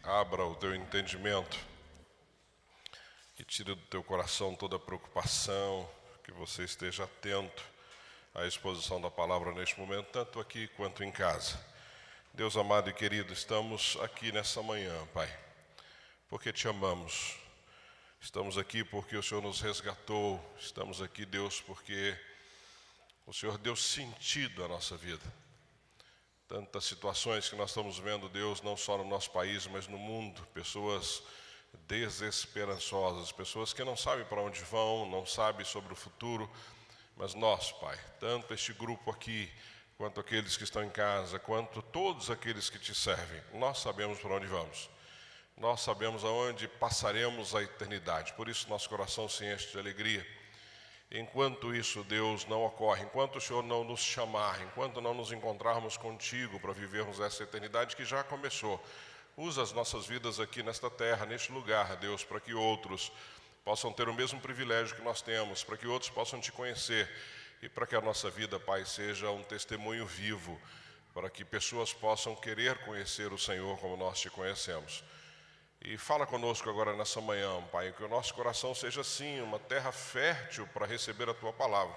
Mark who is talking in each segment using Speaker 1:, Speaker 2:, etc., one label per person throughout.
Speaker 1: abra o teu entendimento e tire do teu coração toda preocupação, que você esteja atento à exposição da palavra neste momento, tanto aqui quanto em casa. Deus amado e querido, estamos aqui nessa manhã, Pai, porque te amamos. Estamos aqui porque o Senhor nos resgatou. Estamos aqui, Deus, porque o Senhor deu sentido à nossa vida. Tantas situações que nós estamos vendo, Deus, não só no nosso país, mas no mundo. Pessoas desesperançosas, pessoas que não sabem para onde vão, não sabem sobre o futuro. Mas nós, Pai, tanto este grupo aqui, quanto aqueles que estão em casa, quanto todos aqueles que te servem, nós sabemos para onde vamos. Nós sabemos aonde passaremos a eternidade. Por isso nosso coração se enche de alegria. Enquanto isso, Deus, não ocorre, enquanto o Senhor não nos chamar, enquanto não nos encontrarmos contigo para vivermos essa eternidade que já começou, usa as nossas vidas aqui nesta terra, neste lugar, Deus, para que outros possam ter o mesmo privilégio que nós temos, para que outros possam te conhecer e para que a nossa vida, Pai, seja um testemunho vivo, para que pessoas possam querer conhecer o Senhor como nós te conhecemos. E fala conosco agora nessa manhã, Pai, que o nosso coração seja sim uma terra fértil para receber a Tua palavra,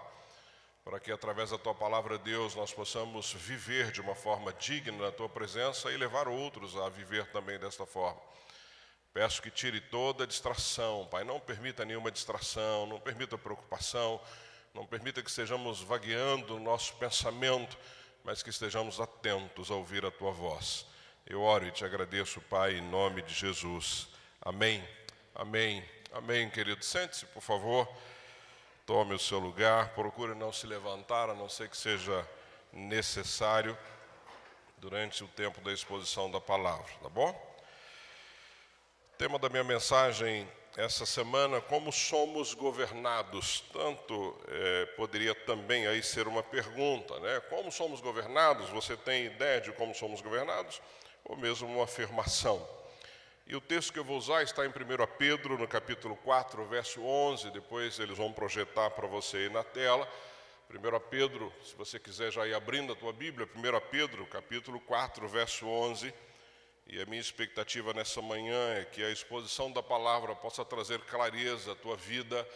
Speaker 1: para que através da Tua palavra, Deus, nós possamos viver de uma forma digna na Tua presença e levar outros a viver também desta forma. Peço que tire toda distração, Pai, não permita nenhuma distração, não permita preocupação, não permita que estejamos vagueando o nosso pensamento, mas que estejamos atentos a ouvir a Tua voz. Eu oro e te agradeço, Pai, em nome de Jesus. Amém, amém, amém, querido. Sente-se, por favor, tome o seu lugar, procure não se levantar, a não ser que seja necessário durante o tempo da exposição da palavra, tá bom? O tema da minha mensagem essa semana, como somos governados. Tanto poderia também aí ser uma pergunta, né? Como somos governados? Você tem ideia de como somos governados? Ou mesmo uma afirmação. E o texto que eu vou usar está em 1 Pedro, no capítulo 4, verso 11, depois eles vão projetar para você aí na tela. 1 Pedro, se você quiser já ir abrindo a tua Bíblia, 1 Pedro, capítulo 4, verso 11, e a minha expectativa nessa manhã é que a exposição da palavra possa trazer clareza à tua vida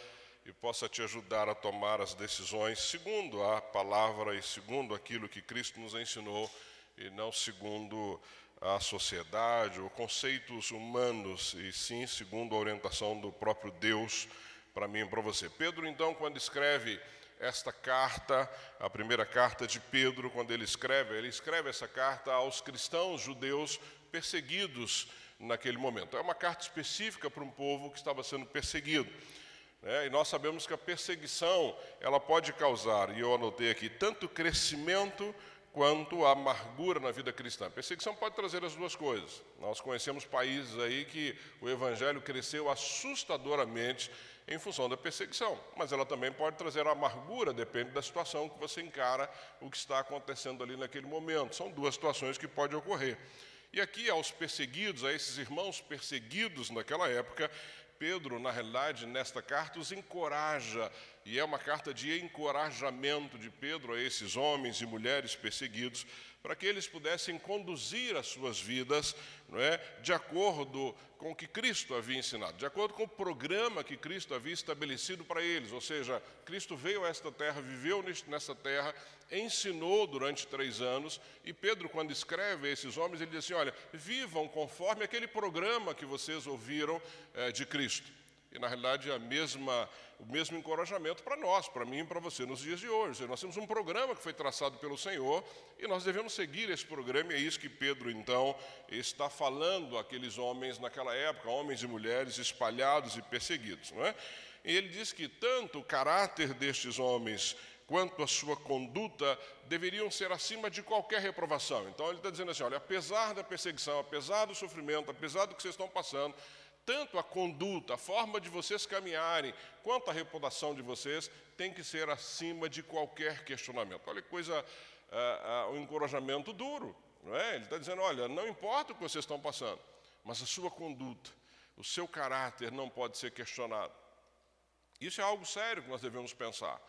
Speaker 1: e possa te ajudar a tomar as decisões segundo a palavra e segundo aquilo que Cristo nos ensinou, e não segundo a sociedade ou conceitos humanos, e sim segundo a orientação do próprio Deus para mim e para você. Pedro, então, quando escreve esta carta, a primeira carta de Pedro, quando ele escreve essa carta aos cristãos judeus perseguidos naquele momento. É uma carta específica para um povo que estava sendo perseguido. E nós sabemos que a perseguição, ela pode causar, e eu anotei aqui, tanto crescimento quanto a amargura na vida cristã. A perseguição pode trazer as duas coisas. Nós conhecemos países aí que o evangelho cresceu assustadoramente em função da perseguição, mas ela também pode trazer a amargura, depende da situação que você encara, o que está acontecendo ali naquele momento. São duas situações que podem ocorrer. E aqui aos perseguidos, a esses irmãos perseguidos naquela época, Pedro, na realidade, nesta carta, os encoraja, e é uma carta de encorajamento de Pedro a esses homens e mulheres perseguidos, para que eles pudessem conduzir as suas vidas, de acordo com o que Cristo havia ensinado, de acordo com o programa que Cristo havia estabelecido para eles. Ou seja, Cristo veio a esta terra, viveu nessa terra, ensinou durante 3 anos, e Pedro, quando escreve a esses homens, ele diz assim, olha, vivam conforme aquele programa que vocês ouviram de Cristo. E, na realidade, o mesmo encorajamento para nós, para mim e para você, nos dias de hoje. Nós temos um programa que foi traçado pelo Senhor e nós devemos seguir esse programa, e é isso que Pedro, então, está falando àqueles homens naquela época, homens e mulheres espalhados e perseguidos. E ele diz que tanto o caráter destes homens quanto a sua conduta deveriam ser acima de qualquer reprovação. Então, ele está dizendo assim, olha, apesar da perseguição, apesar do sofrimento, apesar do que vocês estão passando, tanto a conduta, a forma de vocês caminharem, quanto a reputação de vocês, tem que ser acima de qualquer questionamento. Olha que coisa, um encorajamento duro. Ele está dizendo, olha, não importa o que vocês estão passando, mas a sua conduta, o seu caráter não pode ser questionado. Isso é algo sério que nós devemos pensar.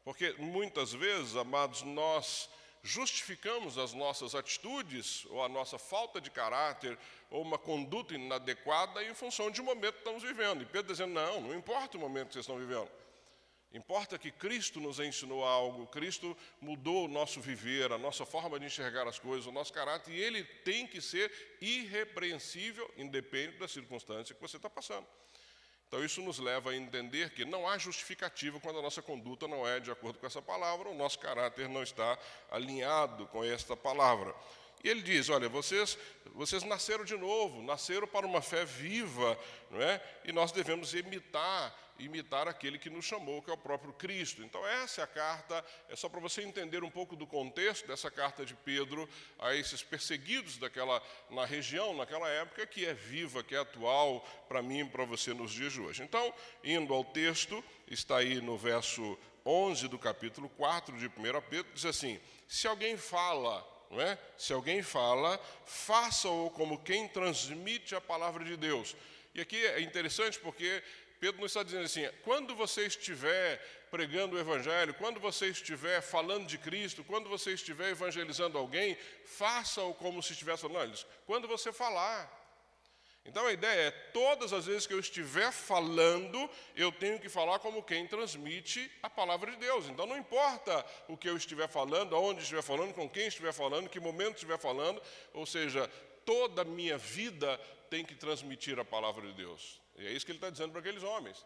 Speaker 1: Porque muitas vezes, amados, nós justificamos as nossas atitudes, ou a nossa falta de caráter, ou uma conduta inadequada em função de um momento que estamos vivendo. E Pedro dizendo, não importa o momento que vocês estão vivendo. Importa que Cristo nos ensinou algo, Cristo mudou o nosso viver, a nossa forma de enxergar as coisas, o nosso caráter, e ele tem que ser irrepreensível, independente da circunstância que você está passando. Então isso nos leva a entender que não há justificativa quando a nossa conduta não é de acordo com essa palavra, o nosso caráter não está alinhado com esta palavra. E ele diz, olha, vocês nasceram de novo, nasceram para uma fé viva, não é? E nós devemos imitar aquele que nos chamou, que é o próprio Cristo. Então essa é a carta, é só para você entender um pouco do contexto dessa carta de Pedro a esses perseguidos na região, naquela época, que é viva, que é atual para mim e para você nos dias de hoje. Então, indo ao texto, está aí no verso 11 do capítulo 4 de 1 Pedro, diz assim, se alguém fala... Não é? Se alguém fala, faça-o como quem transmite a palavra de Deus. E aqui é interessante porque Pedro não está dizendo assim, quando você estiver pregando o Evangelho, quando você estiver falando de Cristo, quando você estiver evangelizando alguém, faça-o como se estivesse falando. Não, ele diz, quando você falar. Então a ideia é, todas as vezes que eu estiver falando, eu tenho que falar como quem transmite a palavra de Deus. Então não importa o que eu estiver falando, aonde estiver falando, com quem estiver falando, que momento estiver falando, ou seja, toda a minha vida tem que transmitir a palavra de Deus. E é isso que ele está dizendo para aqueles homens.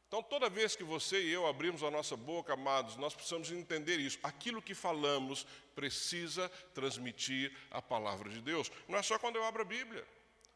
Speaker 1: Então toda vez que você e eu abrimos a nossa boca, amados, nós precisamos entender isso. Aquilo que falamos precisa transmitir a palavra de Deus. Não é só quando eu abro a Bíblia.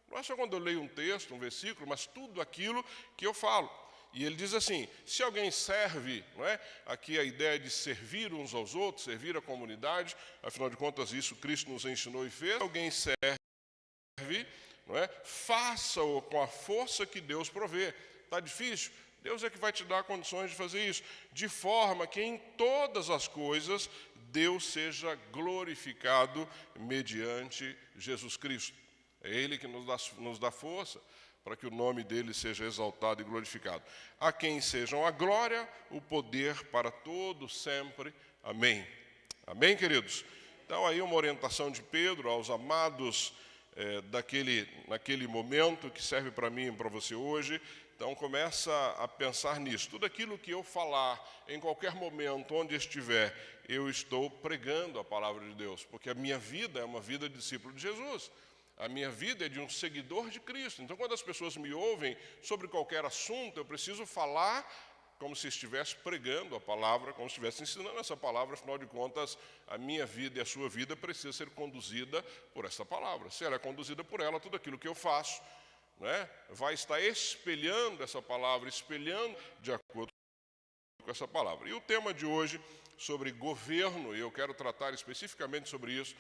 Speaker 1: Não é só quando eu leio um texto, um versículo, mas tudo aquilo que eu falo. E ele diz assim, se alguém serve, não é? Aqui a ideia de servir uns aos outros, servir a comunidade, afinal de contas isso Cristo nos ensinou e fez. Se alguém serve, não é? Faça-o com a força que Deus provê. Está difícil? Deus é que vai te dar condições de fazer isso, de forma que em todas as coisas Deus seja glorificado mediante Jesus Cristo. É Ele que nos dá força para que o nome dele seja exaltado e glorificado. A quem sejam a glória, o poder para todos sempre. Amém. Amém, queridos? Então, aí uma orientação de Pedro aos amados naquele momento, que serve para mim e para você hoje. Então, começa a pensar nisso. Tudo aquilo que eu falar, em qualquer momento, onde estiver, eu estou pregando a palavra de Deus, porque a minha vida é uma vida de discípulo de Jesus. A minha vida é de um seguidor de Cristo. Então, quando as pessoas me ouvem sobre qualquer assunto, eu preciso falar como se estivesse pregando a palavra, como se estivesse ensinando essa palavra. Afinal de contas, a minha vida e a sua vida precisa ser conduzida por essa palavra. Se ela é conduzida por ela, tudo aquilo que eu faço, né, vai estar espelhando essa palavra, espelhando de acordo com essa palavra. E o tema de hoje, sobre governo, e eu quero tratar especificamente sobre isso,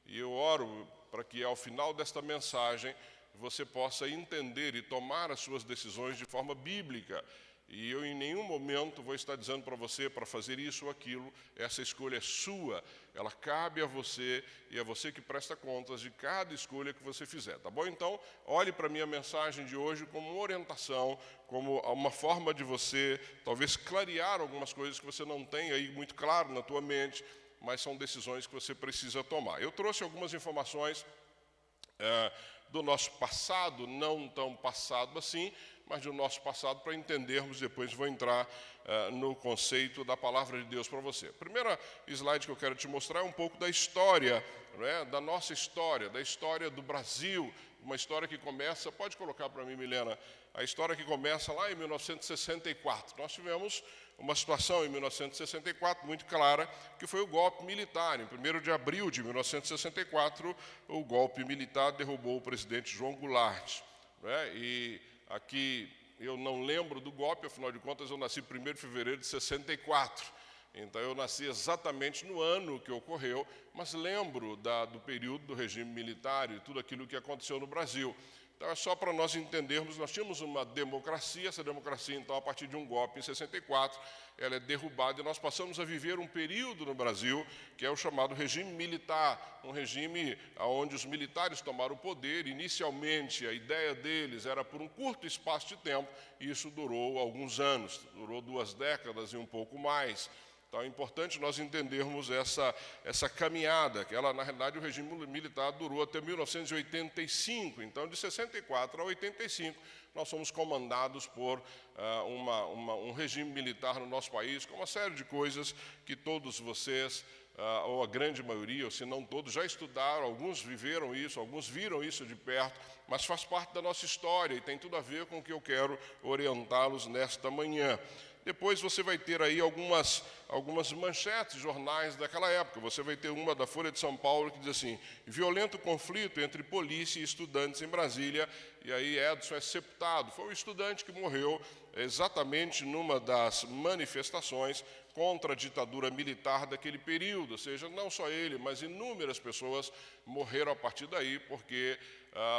Speaker 1: e eu oro para que ao final desta mensagem você possa entender e tomar as suas decisões de forma bíblica. E eu em nenhum momento vou estar dizendo para você para fazer isso ou aquilo. Essa escolha é sua, ela cabe a você e é você que presta contas de cada escolha que você fizer, tá bom? Então, olhe para a minha mensagem de hoje como uma orientação, como uma forma de você talvez clarear algumas coisas que você não tem aí muito claro na tua mente, mas são decisões que você precisa tomar. Eu trouxe algumas informações do nosso passado, não tão passado assim, mas do nosso passado para entendermos, depois vou entrar no conceito da palavra de Deus para você. A primeira slide que eu quero te mostrar é um pouco da história, né, da nossa história, da história do Brasil, uma história que começa, pode colocar para mim, Milena, a história que começa lá em 1964. Nós tivemos uma situação em 1964 muito clara, que foi o golpe militar. Em 1º de abril de 1964, o golpe militar derrubou o presidente João Goulart, né? E aqui eu não lembro do golpe, afinal de contas eu nasci 1º de fevereiro de 64. Então eu nasci exatamente no ano que ocorreu, mas lembro do período do regime militar e tudo aquilo que aconteceu no Brasil. Então é só para nós entendermos, nós tínhamos uma democracia, essa democracia então a partir de um golpe em 64, ela é derrubada e nós passamos a viver um período no Brasil que é o chamado regime militar, um regime onde os militares tomaram o poder. Inicialmente a ideia deles era por um curto espaço de tempo e isso durou alguns anos, durou 2 décadas e um pouco mais. Então é importante nós entendermos essa caminhada, que ela, na realidade, o regime militar durou até 1985. Então, de 64 a 85, nós somos comandados por um regime militar no nosso país, com uma série de coisas que todos vocês, ou a grande maioria, ou se não todos, já estudaram, alguns viveram isso, alguns viram isso de perto, mas faz parte da nossa história e tem tudo a ver com o que eu quero orientá-los nesta manhã. Depois você vai ter aí algumas manchetes de jornais daquela época. Você vai ter uma da Folha de São Paulo que diz assim: violento conflito entre polícia e estudantes em Brasília, e aí Edson é sepultado. Foi o estudante que morreu exatamente numa das manifestações contra a ditadura militar daquele período. Ou seja, não só ele, mas inúmeras pessoas morreram a partir daí, porque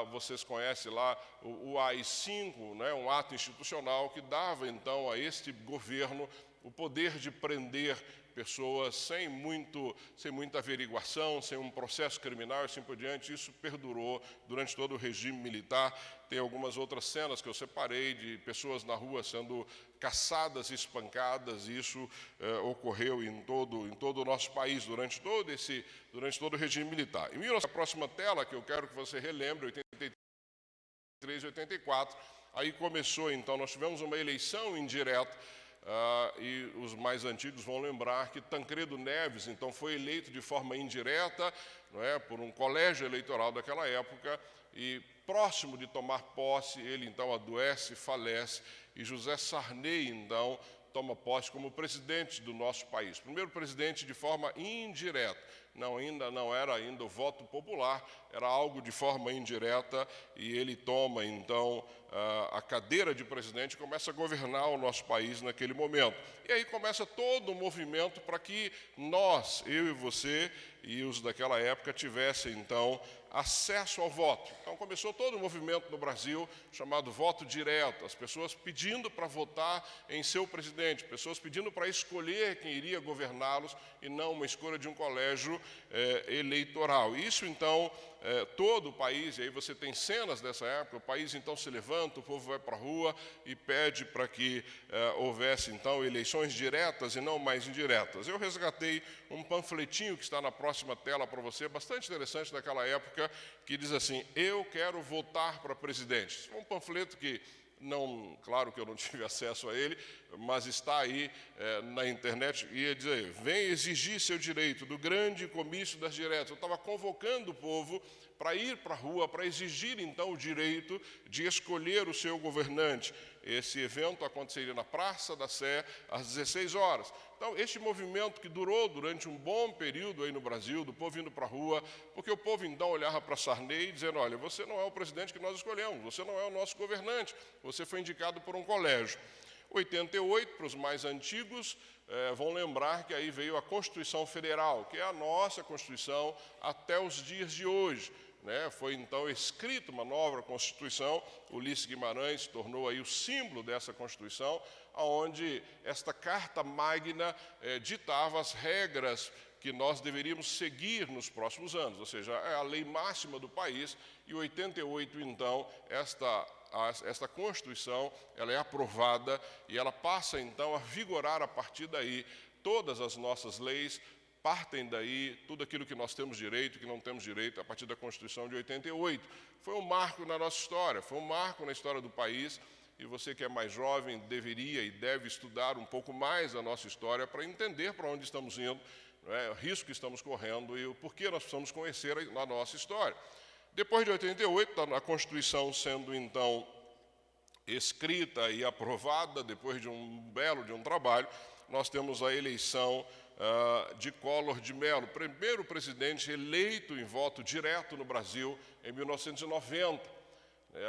Speaker 1: vocês conhecem lá o AI-5, né, um ato institucional que dava, então, a este governo o poder de prender pessoas sem muita averiguação, sem um processo criminal e assim por diante. Isso perdurou durante todo o regime militar. Tem algumas outras cenas que eu separei de pessoas na rua sendo caçadas e espancadas. Isso ocorreu em todo o nosso país durante todo o regime militar. A próxima tela, que eu quero que você relembre, 83 e 84, aí começou, então, nós tivemos uma eleição indireta. E os mais antigos vão lembrar que Tancredo Neves, então, foi eleito de forma indireta, não é, por um colégio eleitoral daquela época, e próximo de tomar posse, ele, então, adoece, falece, e José Sarney, então, toma posse como presidente do nosso país. Primeiro presidente de forma indireta. Ainda não era o voto popular, era algo de forma indireta, e ele toma, então, a cadeira de presidente e começa a governar o nosso país naquele momento. E aí começa todo o movimento para que nós, eu e você, e os daquela época, tivessem, então, acesso ao voto. Então, começou todo o movimento no Brasil chamado voto direto, as pessoas pedindo para votar em seu presidente, pessoas pedindo para escolher quem iria governá-los e não uma escolha de um colégio eleitoral. Isso, então, todo o país, e aí você tem cenas dessa época, o país, então, se levanta, o povo vai para a rua e pede para que houvesse, então, eleições diretas e não mais indiretas. Eu resgatei um panfletinho que está na próxima tela para você, bastante interessante daquela época, que diz assim: eu quero votar para presidente. É um panfleto que, claro que eu não tive acesso a ele, mas está aí na internet, e ia dizer: vem exigir seu direito do grande comício das diretas. Eu estava convocando o povo para ir para a rua, para exigir, então, o direito de escolher o seu governante. Esse evento aconteceria na Praça da Sé, às 16 horas. Então, este movimento que durou durante um bom período aí no Brasil, do povo indo para a rua, porque o povo, então, olhava para Sarney dizendo: olha, você não é o presidente que nós escolhemos, você não é o nosso governante, você foi indicado por um colégio. 88, para os mais antigos, vão lembrar que aí veio a Constituição Federal, que é a nossa Constituição até os dias de hoje. Foi, então, escrita uma nova Constituição, Ulisses Guimarães se tornou aí o símbolo dessa Constituição, onde esta Carta Magna ditava as regras que nós deveríamos seguir nos próximos anos, ou seja, é a lei máxima do país, e 88, então, esta Constituição ela é aprovada e ela passa, então, a vigorar a partir daí. Todas as nossas leis partem daí, tudo aquilo que nós temos direito e que não temos direito, a partir da Constituição de 88. Foi um marco na nossa história, foi um marco na história do país, e você que é mais jovem deveria e deve estudar um pouco mais a nossa história para entender para onde estamos indo, o risco que estamos correndo e o porquê nós precisamos conhecer a nossa história. Depois de 88, a Constituição sendo, então, escrita e aprovada, depois de um trabalho, nós temos a eleição de Collor de Mello, primeiro presidente eleito em voto direto no Brasil em 1990.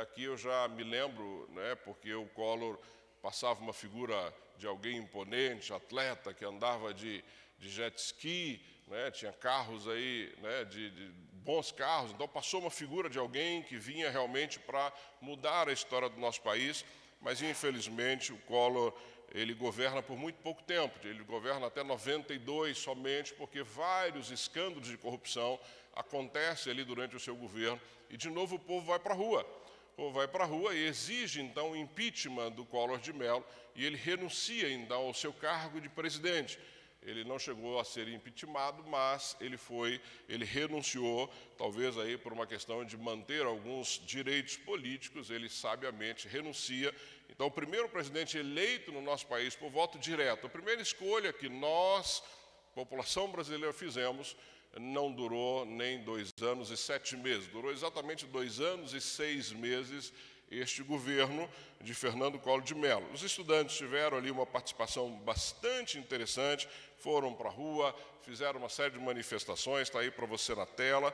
Speaker 1: Aqui eu já me lembro, porque o Collor passava uma figura de alguém imponente, atleta, que andava de jet ski, tinha carros aí, de bons carros, então passou uma figura de alguém que vinha realmente para mudar a história do nosso país, mas infelizmente o Collor ele governa por muito pouco tempo, ele governa até 92 somente, porque vários escândalos de corrupção acontecem ali durante o seu governo, e de novo o povo vai para a rua. O povo vai para a rua e exige, então, o impeachment do Collor de Mello, e ele renuncia, então, ao seu cargo de presidente. ele não chegou a ser impeachmentado, mas ele renunciou, talvez aí por uma questão de manter alguns direitos políticos, ele sabiamente renuncia. Então, o primeiro presidente eleito no nosso país por voto direto, a primeira escolha que nós, população brasileira, fizemos, não durou nem 2 anos e 7 meses, durou exatamente 2 anos e 6 meses este governo de Fernando Collor de Mello. Os estudantes tiveram ali uma participação bastante interessante, foram para a rua, fizeram uma série de manifestações, está aí para você na tela.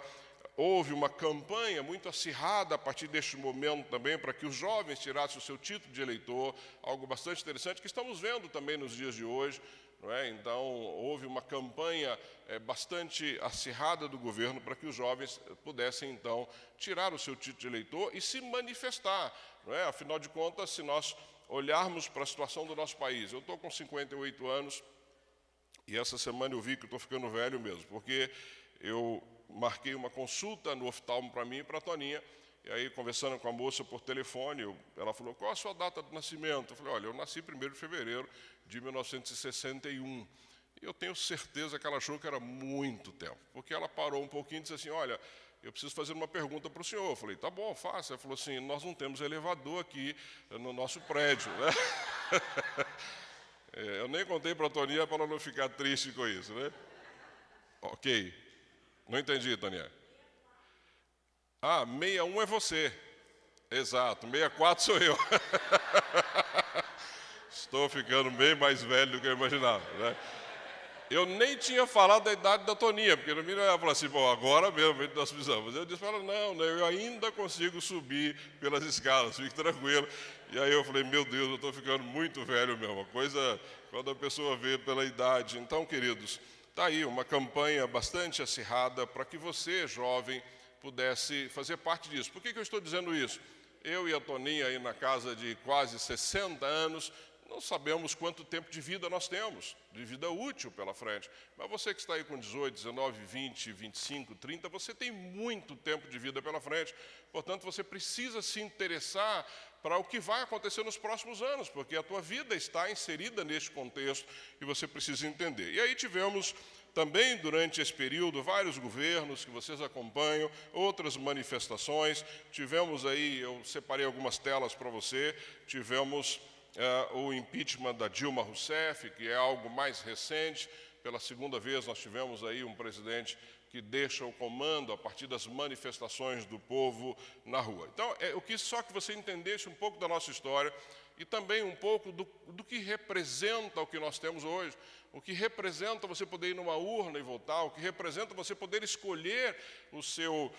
Speaker 1: Houve uma campanha muito acirrada a partir deste momento também para que os jovens tirassem o seu título de eleitor, algo bastante interessante que estamos vendo também nos dias de hoje. Não é? Então, houve uma campanha bastante acirrada do governo para que os jovens pudessem, então, tirar o seu título de eleitor e se manifestar. Não é? Afinal de contas, se nós olharmos para a situação do nosso país, eu estou com 58 anos e essa semana eu vi que estou ficando velho mesmo, porque eu marquei uma consulta no oftalmo para mim e para a Toninha, e aí, conversando com a moça por telefone, ela falou, qual a sua data de nascimento? Eu falei, olha, eu nasci 1º de fevereiro de 1961. E eu tenho certeza que ela achou que era muito tempo, porque ela parou um pouquinho e disse assim, olha, eu preciso fazer uma pergunta para o senhor. Eu falei, tá bom, faça. Ela falou assim, nós não temos elevador aqui no nosso prédio, né? Eu nem contei para a Toninha para ela não ficar triste com isso, né? Ok. Não entendi, Toninha. Ah, 61 é você. Exato, 64 sou eu. Estou ficando bem mais velho do que eu imaginava, né? Eu nem tinha falado da idade da Toninha, porque no mínimo ela falou assim, bom, agora mesmo nós precisamos. Eu disse para ela, não, eu ainda consigo subir pelas escadas, fique tranquilo. E aí eu falei, meu Deus, eu estou ficando muito velho mesmo. Uma coisa, quando a pessoa vê pela idade. Então, queridos, está aí uma campanha bastante acirrada para que você, jovem, pudesse fazer parte disso. Por que eu estou dizendo isso? Eu e a Toninha, aí na casa de quase 60 anos, não sabemos quanto tempo de vida nós temos, de vida útil pela frente. Mas você que está aí com 18, 19, 20, 25, 30, você tem muito tempo de vida pela frente. Portanto, você precisa se interessar para o que vai acontecer nos próximos anos, porque a tua vida está inserida neste contexto e você precisa entender. E aí tivemos também, durante esse período, vários governos que vocês acompanham, outras manifestações. Tivemos aí, eu separei algumas telas para você, tivemos o impeachment da Dilma Rousseff, que é algo mais recente. Pela segunda vez nós tivemos aí um presidente que deixa o comando a partir das manifestações do povo na rua. Então, eu quis só que você entendesse um pouco da nossa história e também um pouco do que representa o que nós temos hoje, o que representa você poder ir numa urna e votar, o que representa você poder escolher o seu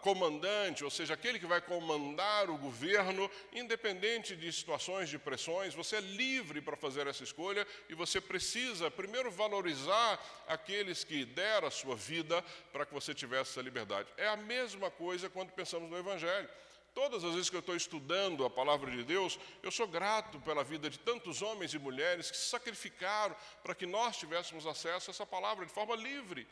Speaker 1: comandante, ou seja, aquele que vai comandar o governo, independente de situações, de pressões. Você é livre para fazer essa escolha e você precisa, primeiro, valorizar aqueles que deram a sua vida para que você tivesse essa liberdade. É a mesma coisa quando pensamos no Evangelho. Todas as vezes que eu estou estudando a palavra de Deus, eu sou grato pela vida de tantos homens e mulheres que se sacrificaram para que nós tivéssemos acesso a essa palavra de forma livre.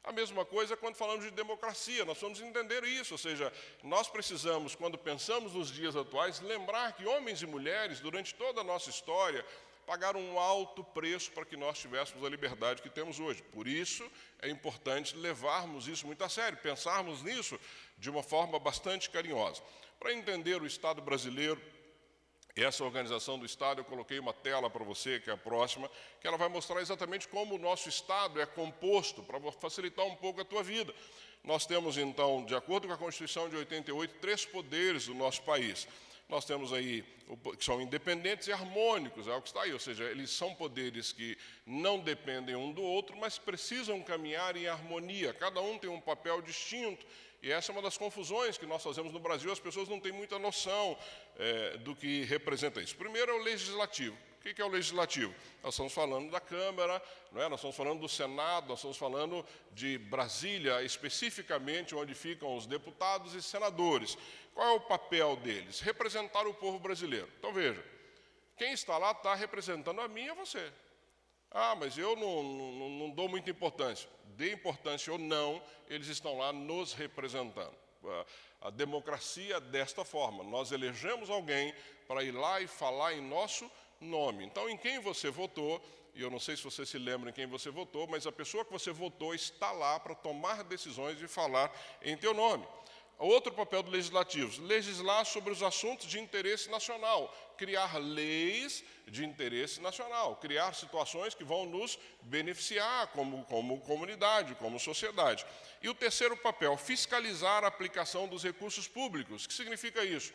Speaker 1: A mesma coisa quando falamos de democracia, nós vamos entender isso, ou seja, nós precisamos, quando pensamos nos dias atuais, lembrar que homens e mulheres, durante toda a nossa história, pagaram um alto preço para que nós tivéssemos a liberdade que temos hoje. Por isso, é importante levarmos isso muito a sério, pensarmos nisso de uma forma bastante carinhosa. Para entender o Estado brasileiro, essa organização do Estado, eu coloquei uma tela para você, que é a próxima, que ela vai mostrar exatamente como o nosso Estado é composto, para facilitar um pouco a tua vida. Nós temos, então, de acordo com a Constituição de 88, 3 poderes do nosso país. Nós temos aí, que são independentes e harmônicos, é o que está aí, ou seja, eles são poderes que não dependem um do outro, mas precisam caminhar em harmonia, cada um tem um papel distinto, e essa é uma das confusões que nós fazemos no Brasil, as pessoas não têm muita noção do que representa isso. Primeiro é o legislativo. O que é o legislativo? Nós estamos falando da Câmara, não é? Nós estamos falando do Senado, nós estamos falando de Brasília, especificamente onde ficam os deputados e senadores. Qual é o papel deles? Representar o povo brasileiro. Então, veja, quem está lá está representando a mim e a você. Ah, mas eu não dou muita importância. Dê importância ou não, eles estão lá nos representando. A democracia desta forma. Nós elegemos alguém para ir lá e falar em nosso nome. Então, em quem você votou, e eu não sei se você se lembra em quem você votou, mas a pessoa que você votou está lá para tomar decisões e falar em teu nome. Outro papel do legislativo, legislar sobre os assuntos de interesse nacional, criar leis de interesse nacional, criar situações que vão nos beneficiar como comunidade, como sociedade. E o terceiro papel, fiscalizar a aplicação dos recursos públicos. O que significa isso?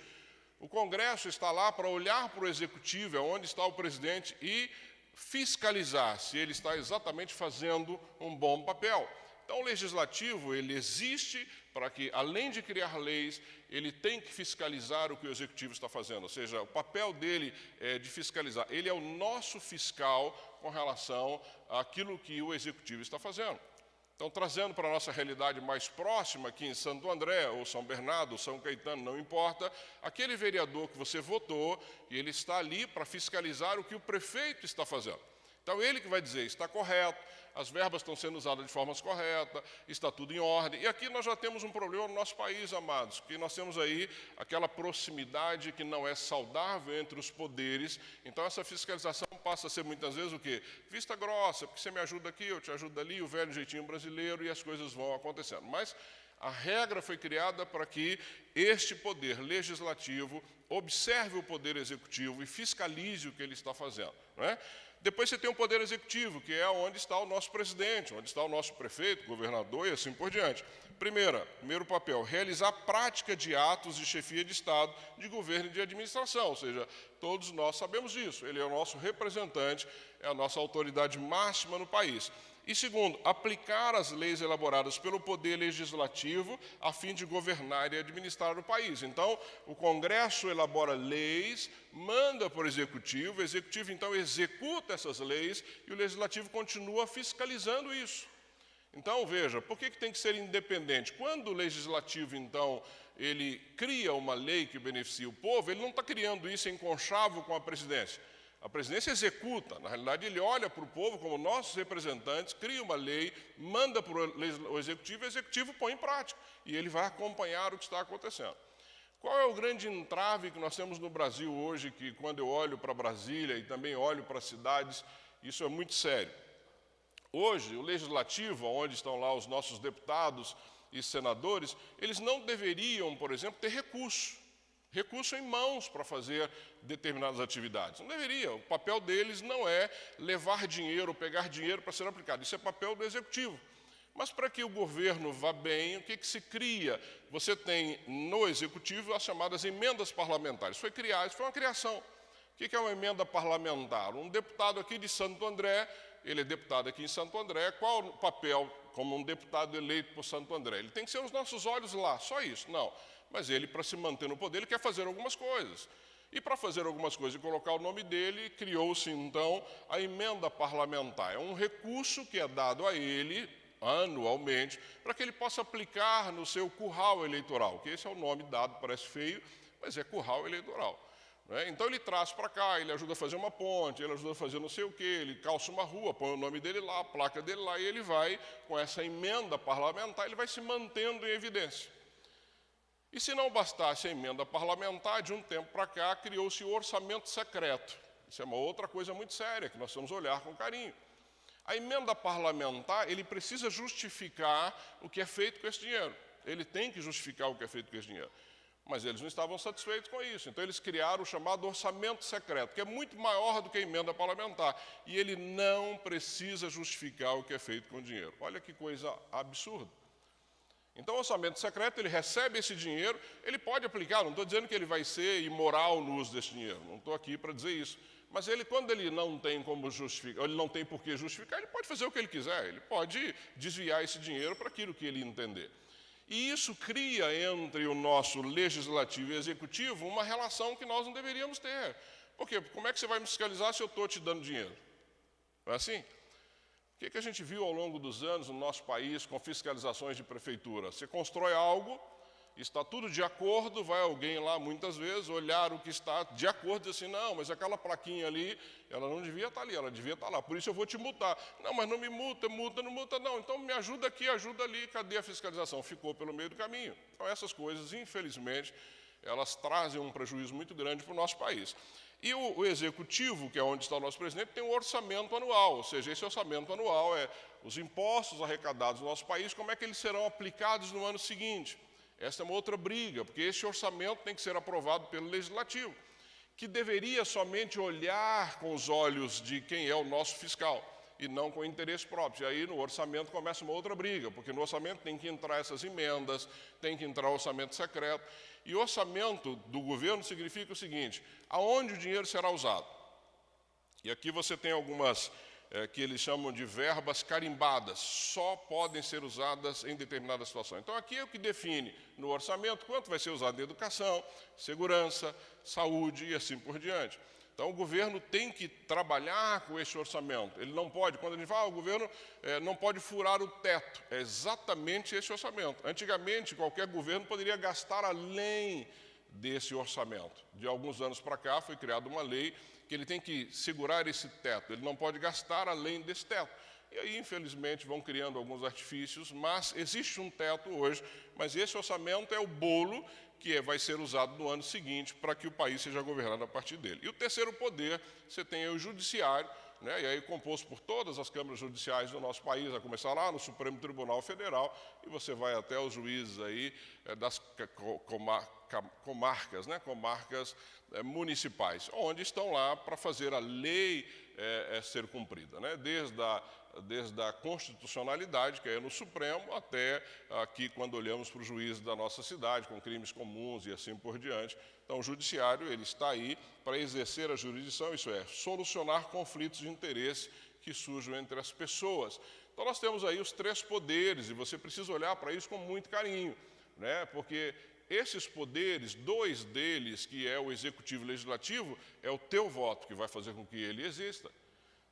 Speaker 1: O Congresso está lá para olhar para o Executivo, é onde está o presidente, e fiscalizar se ele está exatamente fazendo um bom papel. Então, o Legislativo, ele existe para que, além de criar leis, ele tem que fiscalizar o que o Executivo está fazendo. Ou seja, o papel dele é de fiscalizar. Ele é o nosso fiscal com relação àquilo que o Executivo está fazendo. Então, trazendo para a nossa realidade mais próxima, aqui em Santo André, ou São Bernardo, ou São Caetano, não importa, aquele vereador que você votou, ele está ali para fiscalizar o que o prefeito está fazendo. Então, ele que vai dizer, está correto, as verbas estão sendo usadas de forma correta, está tudo em ordem. E aqui nós já temos um problema no nosso país, amados, que nós temos aí aquela proximidade que não é saudável entre os poderes. Então, essa fiscalização passa a ser muitas vezes o quê? Vista grossa, porque você me ajuda aqui, eu te ajudo ali, o velho jeitinho brasileiro, e as coisas vão acontecendo. Mas a regra foi criada para que este poder legislativo observe o poder executivo e fiscalize o que ele está fazendo, não é? Depois você tem o poder executivo, que é onde está o nosso presidente, onde está o nosso prefeito, governador e assim por diante. Primeiro papel, realizar prática de atos de chefia de Estado, de governo e de administração, ou seja, todos nós sabemos disso. Ele é o nosso representante, é a nossa autoridade máxima no país. E segundo, aplicar as leis elaboradas pelo Poder Legislativo a fim de governar e administrar o país. Então, o Congresso elabora leis, manda para o Executivo então executa essas leis e o Legislativo continua fiscalizando isso. Então, veja, por que tem que ser independente? Quando o Legislativo, então, ele cria uma lei que beneficia o povo, ele não está criando isso em conchavo com a presidência. A presidência executa, na realidade ele olha para o povo como nossos representantes, cria uma lei, manda para o Executivo põe em prática. E ele vai acompanhar o que está acontecendo. Qual é o grande entrave que nós temos no Brasil hoje, que quando eu olho para Brasília e também olho para as cidades, isso é muito sério. Hoje, o Legislativo, onde estão lá os nossos deputados e senadores, eles não deveriam, por exemplo, ter recurso em mãos para fazer determinadas atividades. Não deveria. O papel deles não é levar dinheiro, pegar dinheiro para ser aplicado. Isso é papel do Executivo. Mas para que o governo vá bem, o que se cria? Você tem no Executivo as chamadas emendas parlamentares. Isso foi uma criação. O que é uma emenda parlamentar? Um deputado aqui de Santo André, ele é deputado aqui em Santo André, qual o papel como um deputado eleito por Santo André? Ele tem que ser os nossos olhos lá, só isso. Não. Mas ele, para se manter no poder, ele quer fazer algumas coisas. E para fazer algumas coisas e colocar o nome dele, criou-se, então, a emenda parlamentar. É um recurso que é dado a ele, anualmente, para que ele possa aplicar no seu curral eleitoral, que esse é o nome dado, parece feio, mas é curral eleitoral. Né? Então, ele traz para cá, ele ajuda a fazer uma ponte, ele ajuda a fazer não sei o quê, ele calça uma rua, põe o nome dele lá, a placa dele lá, e ele vai, com essa emenda parlamentar, ele vai se mantendo em evidência. E se não bastasse a emenda parlamentar, de um tempo para cá, criou-se o orçamento secreto. Isso é uma outra coisa muito séria, que nós vamos olhar com carinho. A emenda parlamentar, ele precisa justificar o que é feito com esse dinheiro. Ele tem que justificar o que é feito com esse dinheiro. Mas eles não estavam satisfeitos com isso. Então, eles criaram o chamado orçamento secreto, que é muito maior do que a emenda parlamentar. E ele não precisa justificar o que é feito com o dinheiro. Olha que coisa absurda. Então, o orçamento secreto, ele recebe esse dinheiro, ele pode aplicar, não estou dizendo que ele vai ser imoral no uso desse dinheiro, não estou aqui para dizer isso. Mas ele, quando ele não tem como justificar, ele não tem por que justificar, ele pode fazer o que ele quiser, ele pode desviar esse dinheiro para aquilo que ele entender. E isso cria entre o nosso legislativo e executivo uma relação que nós não deveríamos ter. Por quê? Como é que você vai me fiscalizar se eu estou te dando dinheiro? Não é assim? O que a gente viu ao longo dos anos no nosso país com fiscalizações de prefeitura? Você constrói algo, está tudo de acordo, vai alguém lá muitas vezes olhar o que está de acordo e dizer assim, não, mas aquela plaquinha ali, ela não devia estar ali, ela devia estar lá, por isso eu vou te multar. Não, mas não me multa, não, então me ajuda aqui, ajuda ali, cadê a fiscalização? Ficou pelo meio do caminho. Então essas coisas, infelizmente, elas trazem um prejuízo muito grande para o nosso país. E o Executivo, que é onde está o nosso presidente, tem um orçamento anual, ou seja, esse orçamento anual é os impostos arrecadados no nosso país, como é que eles serão aplicados no ano seguinte. Essa é uma outra briga, porque esse orçamento tem que ser aprovado pelo Legislativo, que deveria somente olhar com os olhos de quem é o nosso fiscal, e não com interesse próprio. E aí no orçamento começa uma outra briga, porque no orçamento tem que entrar essas emendas, tem que entrar o orçamento secreto. E o orçamento do governo significa o seguinte: aonde o dinheiro será usado? E aqui você tem algumas que eles chamam de verbas carimbadas, só podem ser usadas em determinada situação. Então aqui é o que define no orçamento quanto vai ser usado em educação, segurança, saúde e assim por diante. Então, o governo tem que trabalhar com esse orçamento. Ele não pode, quando a gente fala, o governo não pode furar o teto. É exatamente esse orçamento. Antigamente, qualquer governo poderia gastar além desse orçamento. De alguns anos para cá, foi criada uma lei que ele tem que segurar esse teto. Ele não pode gastar além desse teto. E aí, infelizmente, vão criando alguns artifícios, mas existe um teto hoje, mas esse orçamento é o bolo que vai ser usado no ano seguinte para que o país seja governado a partir dele. E o terceiro poder, você tem aí o judiciário, né, e aí composto por todas as câmaras judiciais do nosso país, a começar lá no Supremo Tribunal Federal, e você vai até os juízes aí das comarcas, né, comarcas municipais, onde estão lá para fazer a lei ser cumprida, né, desde a constitucionalidade, que é no Supremo, até aqui quando olhamos para o juiz da nossa cidade, com crimes comuns e assim por diante. Então, o judiciário ele está aí para exercer a jurisdição, isso é, solucionar conflitos de interesse que surjam entre as pessoas. Então, nós temos aí os três poderes, e você precisa olhar para isso com muito carinho, né? Porque esses poderes, dois deles, que é o Executivo e o Legislativo, é o teu voto que vai fazer com que ele exista.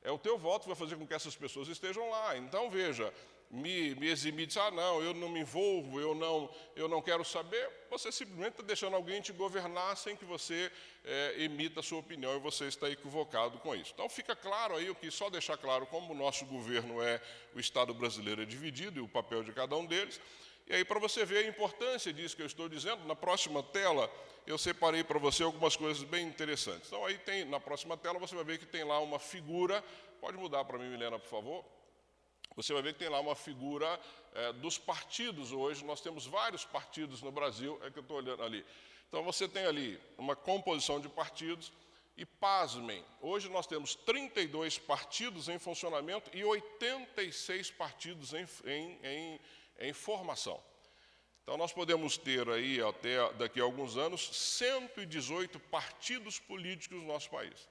Speaker 1: É o teu voto que vai fazer com que essas pessoas estejam lá. Então, veja, me eximir de dizer, não, eu não me envolvo, eu não quero saber, você simplesmente está deixando alguém te governar sem que você emita a sua opinião, e você está equivocado com isso. Então, fica claro aí, só deixar claro como o nosso governo o Estado brasileiro é dividido e o papel de cada um deles. E aí, para você ver a importância disso que eu estou dizendo, na próxima tela, eu separei para você algumas coisas bem interessantes. Então, aí tem, na próxima tela, você vai ver que tem lá uma figura, pode mudar para mim, Milena, por favor? Você vai ver que tem lá uma figura dos partidos hoje, nós temos vários partidos no Brasil, é que eu estou olhando ali. Então, você tem ali uma composição de partidos, e pasmem, hoje nós temos 32 partidos em funcionamento e 86 partidos em formação. Então, nós podemos ter aí, até daqui a alguns anos, 118 partidos políticos no nosso país.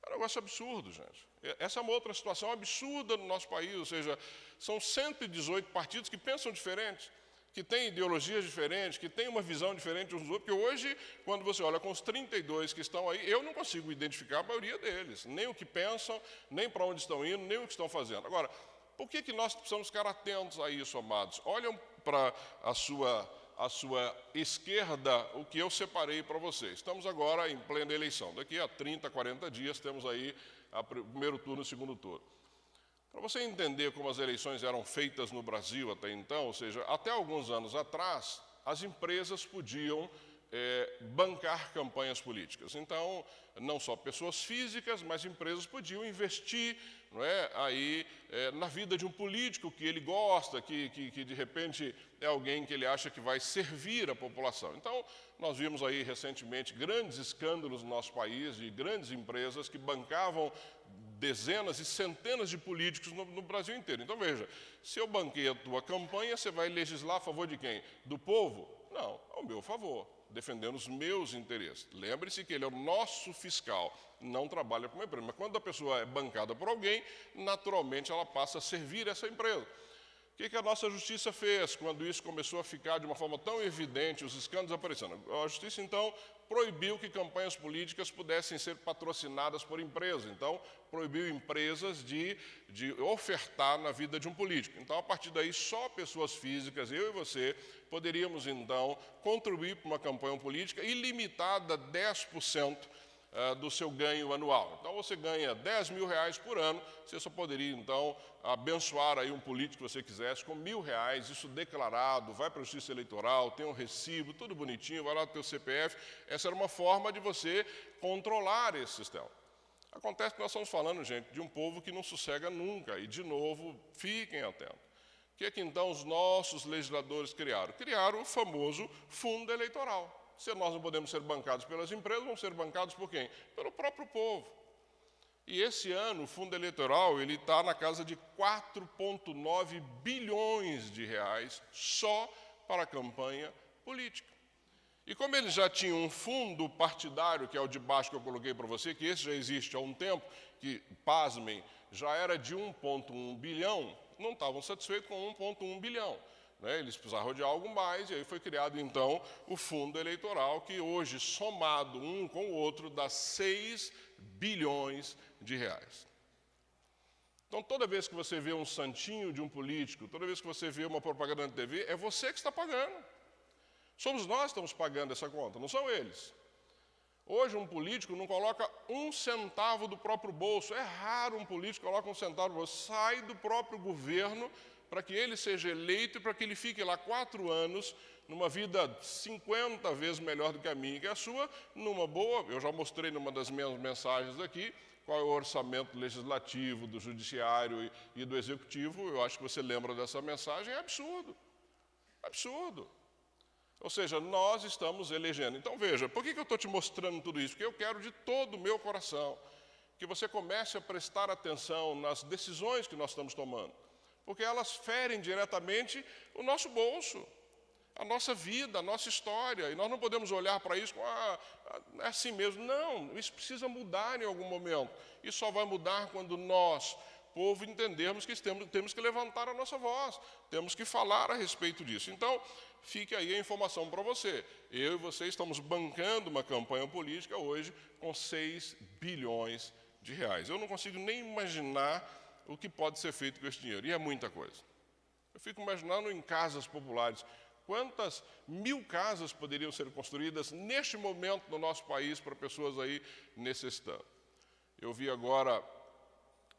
Speaker 1: É um negócio absurdo, gente. Essa é uma outra situação absurda no nosso país, ou seja, são 118 partidos que pensam diferente, que têm ideologias diferentes, que têm uma visão diferente uns dos outros, porque hoje, quando você olha com os 32 que estão aí, eu não consigo identificar a maioria deles, nem o que pensam, nem para onde estão indo, nem o que estão fazendo. Agora, por que nós precisamos ficar atentos a isso, amados? Olham para a sua esquerda o que eu separei para vocês. Estamos agora em plena eleição. Daqui a 30, 40 dias temos aí o primeiro turno e o segundo turno. Para você entender como as eleições eram feitas no Brasil até então, ou seja, até alguns anos atrás, as empresas podiam bancar campanhas políticas. Então, não só pessoas físicas, mas empresas podiam investir, não é, aí, na vida de um político que ele gosta, que de repente é alguém que ele acha que vai servir a população. Então, nós vimos aí recentemente grandes escândalos no nosso país de grandes empresas que bancavam dezenas e centenas de políticos no Brasil inteiro. Então, veja, se eu banquei a tua campanha, você vai legislar a favor de quem? Do povo? Não, ao meu favor, defendendo os meus interesses. Lembre-se que ele é o nosso fiscal, não trabalha para uma empresa. Mas quando a pessoa é bancada por alguém, naturalmente ela passa a servir essa empresa. O que a nossa justiça fez quando isso começou a ficar de uma forma tão evidente, os escândalos aparecendo? A justiça, então, proibiu que campanhas políticas pudessem ser patrocinadas por empresas. Então, proibiu empresas de ofertar na vida de um político. Então, a partir daí, só pessoas físicas, eu e você, poderíamos, então, contribuir para uma campanha política ilimitada a 10% do seu ganho anual. Então, você ganha R$10.000 por ano, você só poderia, então, abençoar aí um político que você quisesse com R$1.000, isso declarado, vai para a Justiça Eleitoral, tem um recibo, tudo bonitinho, vai lá no teu CPF. Essa era uma forma de você controlar esse sistema. Acontece que nós estamos falando, gente, de um povo que não sossega nunca, e, de novo, fiquem atentos. O que é que, então, os nossos legisladores criaram? Criaram o famoso fundo eleitoral. Se nós não podemos ser bancados pelas empresas, vamos ser bancados por quem? Pelo próprio povo. E esse ano, o fundo eleitoral está na casa de 4,9 bilhões de reais só para a campanha política. E como eles já tinham um fundo partidário, que é o de baixo que eu coloquei para você, que esse já existe há um tempo, que, pasmem, já era de 1,1 bilhão, não estavam satisfeitos com 1,1 bilhão. Eles precisavam de algo mais, e aí foi criado, então, o fundo eleitoral, que hoje, somado um com o outro, dá 6 bilhões de reais. Então, toda vez que você vê um santinho de um político, toda vez que você vê uma propaganda na TV, é você que está pagando. Somos nós que estamos pagando essa conta, não são eles. Hoje, um político não coloca um centavo do próprio bolso. É raro um político colocar um centavo do bolso. Sai do próprio governo para que ele seja eleito e para que ele fique lá 4 anos, numa vida 50 vezes melhor do que a minha e que a sua, numa boa. Eu já mostrei numa das minhas mensagens aqui qual é o orçamento legislativo, do judiciário e do executivo. Eu acho que você lembra dessa mensagem. É absurdo. Absurdo. Ou seja, nós estamos elegendo. Então, veja, por que eu estou te mostrando tudo isso? Porque eu quero de todo o meu coração que você comece a prestar atenção nas decisões que nós estamos tomando, porque elas ferem diretamente o nosso bolso, a nossa vida, a nossa história, e nós não podemos olhar para isso como, é assim mesmo. Não, isso precisa mudar em algum momento. Isso só vai mudar quando nós, povo, entendermos que temos que levantar a nossa voz, temos que falar a respeito disso. Então, fique aí a informação para você. Eu e você estamos bancando uma campanha política hoje com 6 bilhões de reais. Eu não consigo nem imaginar o que pode ser feito com esse dinheiro, e é muita coisa. Eu fico imaginando em casas populares, quantas 1.000 casas poderiam ser construídas neste momento no nosso país para pessoas aí necessitando. Eu vi agora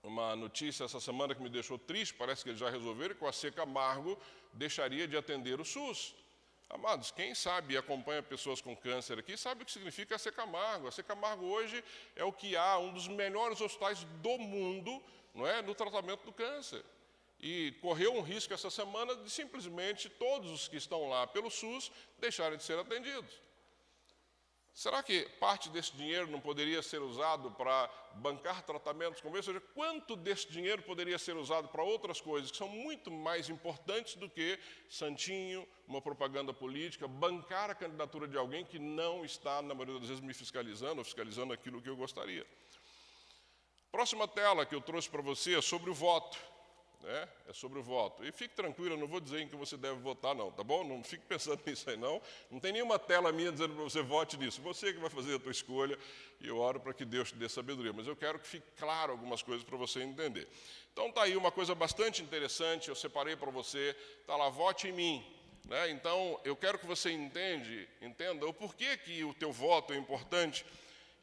Speaker 1: uma notícia essa semana que me deixou triste, parece que eles já resolveram que o AC Camargo deixaria de atender o SUS. Amados, quem sabe e acompanha pessoas com câncer aqui, sabe o que significa AC Camargo. AC Camargo hoje é o que há, um dos melhores hospitais do mundo, não é, no tratamento do câncer. E correu um risco essa semana de simplesmente todos os que estão lá pelo SUS deixarem de ser atendidos. Será que parte desse dinheiro não poderia ser usado para bancar tratamentos como esse? Ou seja, quanto desse dinheiro poderia ser usado para outras coisas que são muito mais importantes do que santinho, uma propaganda política, bancar a candidatura de alguém que não está, na maioria das vezes, me fiscalizando ou fiscalizando aquilo que eu gostaria. Próxima tela que eu trouxe para você é sobre o voto. É sobre o voto. E fique tranquilo, eu não vou dizer em que você deve votar, não, tá bom? Não fique pensando nisso aí, não. Não tem nenhuma tela minha dizendo para você, vote nisso. Você que vai fazer a tua escolha, e eu oro para que Deus te dê sabedoria. Mas eu quero que fique claro algumas coisas para você entender. Então, está aí uma coisa bastante interessante, eu separei para você, está lá, vote em mim. Então, eu quero que você entenda o porquê que o teu voto é importante,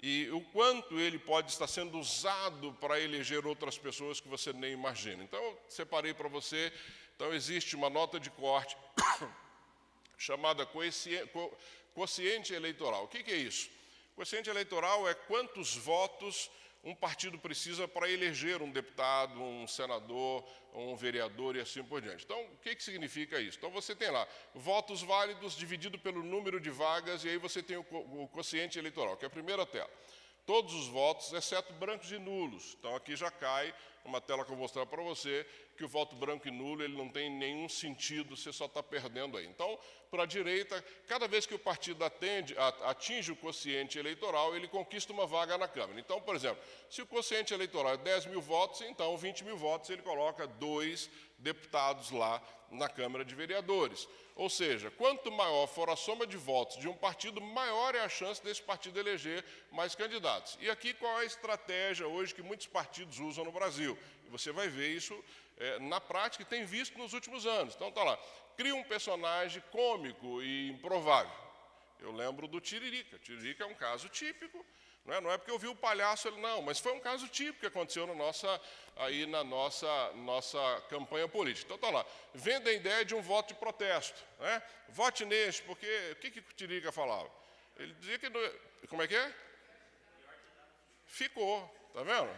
Speaker 1: e o quanto ele pode estar sendo usado para eleger outras pessoas que você nem imagina. Então, eu separei para você. Então, existe uma nota de corte chamada quociente eleitoral. O que é isso? Quociente eleitoral é quantos votos um partido precisa para eleger um deputado, um senador, um vereador e assim por diante. Então, o que significa isso? Então, você tem lá votos válidos dividido pelo número de vagas, e aí você tem o quociente eleitoral, que é a primeira tela. Todos os votos, exceto brancos e nulos. Então, aqui já cai uma tela que eu vou mostrar para você, que o voto branco e nulo ele não tem nenhum sentido, você só está perdendo aí. Então, para a direita, cada vez que o partido atinge o quociente eleitoral, ele conquista uma vaga na Câmara. Então, por exemplo, se o quociente eleitoral é 10.000 votos, então 20.000 votos ele coloca 2 deputados lá na Câmara de Vereadores. Ou seja, quanto maior for a soma de votos de um partido, maior é a chance desse partido eleger mais candidatos. E aqui qual é a estratégia hoje que muitos partidos usam no Brasil? E você vai ver isso na prática e tem visto nos últimos anos. Então está lá, cria um personagem cômico e improvável. Eu lembro do Tiririca. Tiririca é um caso típico. Não é porque eu vi o palhaço, não, mas foi um caso típico que aconteceu na nossa campanha política. Então, está lá, vendo a ideia de um voto de protesto. Né? Vote neste, porque o que o Tiririca falava? Ele dizia que... Como é que é? Ficou, está vendo?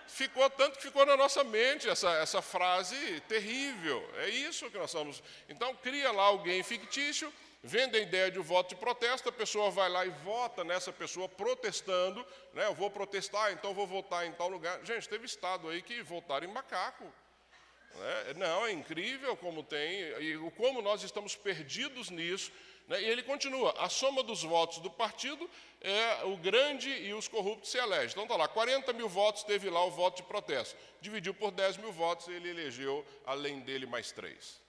Speaker 1: Ficou tanto que ficou na nossa mente essa frase terrível. É isso que nós estamos... Então, cria lá alguém fictício, vende a ideia de um voto de protesto, a pessoa vai lá e vota nessa pessoa protestando, né? Eu vou protestar, então vou votar em tal lugar. Gente, teve estado aí que votaram em macaco. Né? Não, é incrível como tem, e como nós estamos perdidos nisso. Né? E ele continua, a soma dos votos do partido é o grande e os corruptos se elegem. Então está lá, 40 mil votos teve lá o voto de protesto. Dividiu por 10 mil votos, ele elegeu, além dele, mais 3.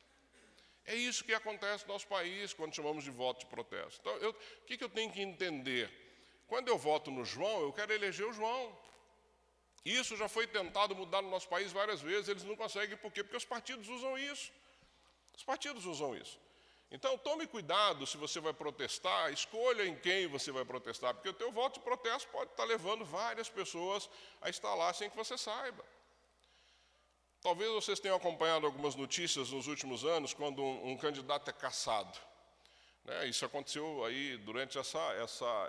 Speaker 1: É isso que acontece no nosso país quando chamamos de voto de protesto. Então, o que eu tenho que entender? Quando eu voto no João, eu quero eleger o João. Isso já foi tentado mudar no nosso país várias vezes, eles não conseguem. Por quê? Porque os partidos usam isso. Os partidos usam isso. Então, tome cuidado se você vai protestar, escolha em quem você vai protestar, porque o teu voto de protesto pode estar levando várias pessoas a estar lá sem que você saiba. Talvez vocês tenham acompanhado algumas notícias nos últimos anos, quando um candidato é cassado. Né? Isso aconteceu aí durante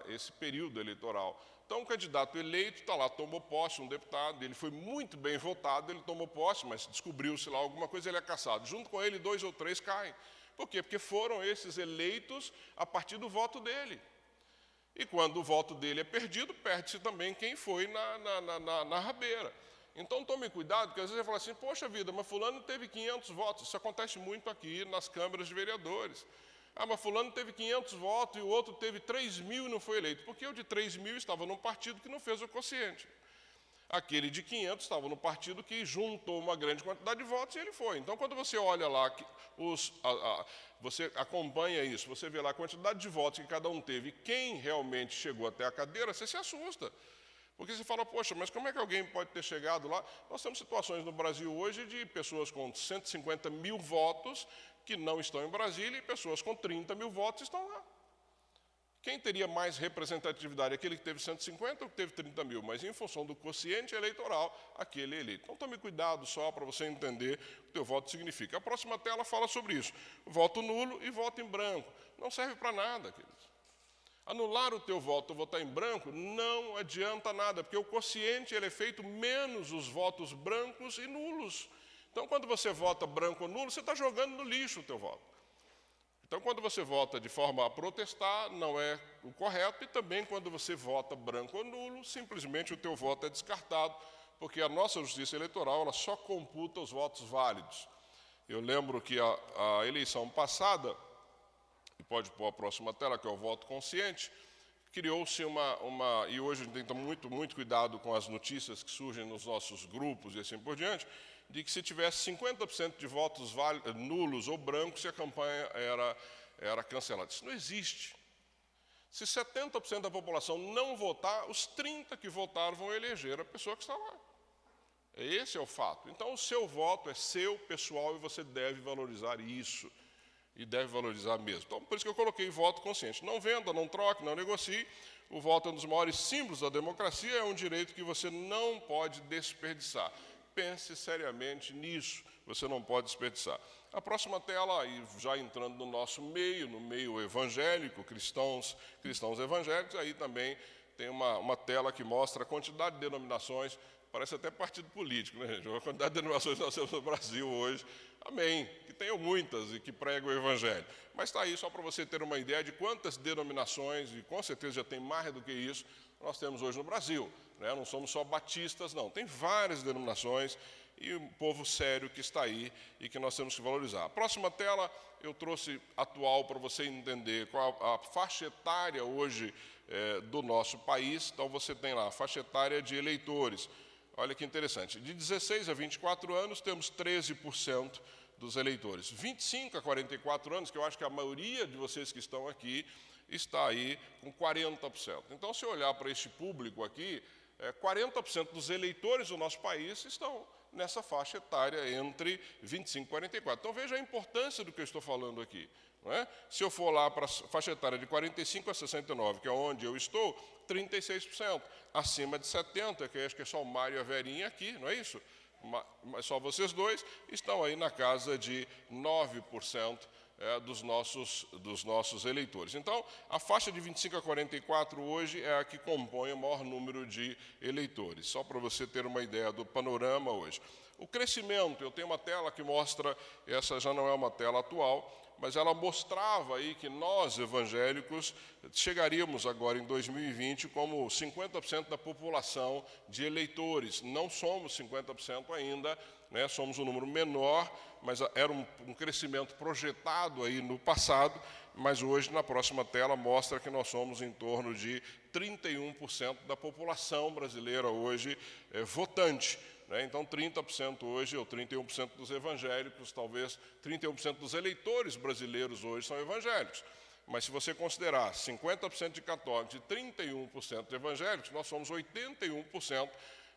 Speaker 1: esse período eleitoral. Então, um candidato eleito está lá, tomou posse, um deputado, ele foi muito bem votado, ele tomou posse, mas descobriu-se lá alguma coisa, ele é cassado. Junto com ele, 2 ou 3 caem. Por quê? Porque foram esses eleitos a partir do voto dele. E quando o voto dele é perdido, perde-se também quem foi na rabeira. Então, tome cuidado, porque às vezes você fala assim, poxa vida, mas fulano teve 500 votos. Isso acontece muito aqui nas câmaras de vereadores. Ah, mas fulano teve 500 votos e o outro teve 3 mil e não foi eleito. Porque o de 3 mil estava num partido que não fez o quociente. Aquele de 500 estava no partido que juntou uma grande quantidade de votos e ele foi. Então, quando você olha lá, você acompanha isso, você vê lá a quantidade de votos que cada um teve, quem realmente chegou até a cadeira, você se assusta. Porque você fala, poxa, mas como é que alguém pode ter chegado lá? Nós temos situações no Brasil hoje de pessoas com 150 mil votos que não estão em Brasília e pessoas com 30 mil votos estão lá. Quem teria mais representatividade? Aquele que teve 150 ou que teve 30 mil? Mas em função do quociente eleitoral, aquele é eleito. Então tome cuidado só para você entender o que o teu voto significa. A próxima tela fala sobre isso. Voto nulo e voto em branco. Não serve para nada, queridos. Anular o teu voto ou votar em branco não adianta nada, porque o quociente ele é feito menos os votos brancos e nulos. Então, quando você vota branco ou nulo, você está jogando no lixo o teu voto. Então, quando você vota de forma a protestar, não é o correto, e também quando você vota branco ou nulo, simplesmente o teu voto é descartado, porque a nossa justiça eleitoral ela só computa os votos válidos. Eu lembro que a eleição passada, e pode pôr a próxima tela, que é o voto consciente, criou-se e hoje a gente tem que tomar muito cuidado com as notícias que surgem nos nossos grupos e assim por diante, de que se tivesse 50% de votos nulos ou brancos, a campanha era cancelada. Isso não existe. Se 70% da população não votar, os 30% que votaram vão eleger a pessoa que está lá. Esse é o fato. Então, o seu voto é seu, pessoal, e você deve valorizar isso. E deve valorizar mesmo. Então, por isso que eu coloquei voto consciente. Não venda, não troque, não negocie. O voto é um dos maiores símbolos da democracia, é um direito que você não pode desperdiçar. Pense seriamente nisso, você não pode desperdiçar. A próxima tela, e já entrando no nosso meio, no meio evangélico, cristãos evangélicos, aí também tem uma tela que mostra a quantidade de denominações, parece até partido político, né, gente? A quantidade de denominações que nós temos no Brasil hoje, amém, que tenham muitas e que pregam o evangelho. Mas está aí só para você ter uma ideia de quantas denominações, e com certeza já tem mais do que isso, nós temos hoje no Brasil. Né? Não somos só batistas, não. Tem várias denominações e um povo sério que está aí e que nós temos que valorizar. A próxima tela eu trouxe atual para você entender qual a faixa etária hoje do nosso país. Então você tem lá a faixa etária de eleitores. Olha que interessante. De 16 a 24 anos temos 13% dos eleitores. 25 a 44 anos, que eu acho que a maioria de vocês que estão aqui está aí com 40%. Então, se olhar para este público aqui, 40% dos eleitores do nosso país estão nessa faixa etária entre 25 e 44. Então, veja a importância do que eu estou falando aqui. Não é? Se eu for lá para a faixa etária de 45 a 69, que é onde eu estou, 36%. Acima de 70, que acho que é só o Mário e a Verinha aqui, não é isso? Mas só vocês dois estão aí na casa de 9% dos nossos eleitores. Então, a faixa de 25 a 44 hoje é a que compõe o maior número de eleitores, só para você ter uma ideia do panorama hoje. O crescimento, eu tenho uma tela que mostra, essa já não é uma tela atual, mas ela mostrava aí que nós, evangélicos, chegaríamos agora em 2020 como 50% da população de eleitores. Não somos 50% ainda, né? Somos um número menor, mas era um crescimento projetado aí no passado, mas hoje, na próxima tela, mostra que nós somos em torno de 31% da população brasileira hoje votante. Então, 30% hoje, ou 31% dos evangélicos, talvez 31% dos eleitores brasileiros hoje são evangélicos. Mas se você considerar 50% de católicos e 31% de evangélicos, nós somos 81%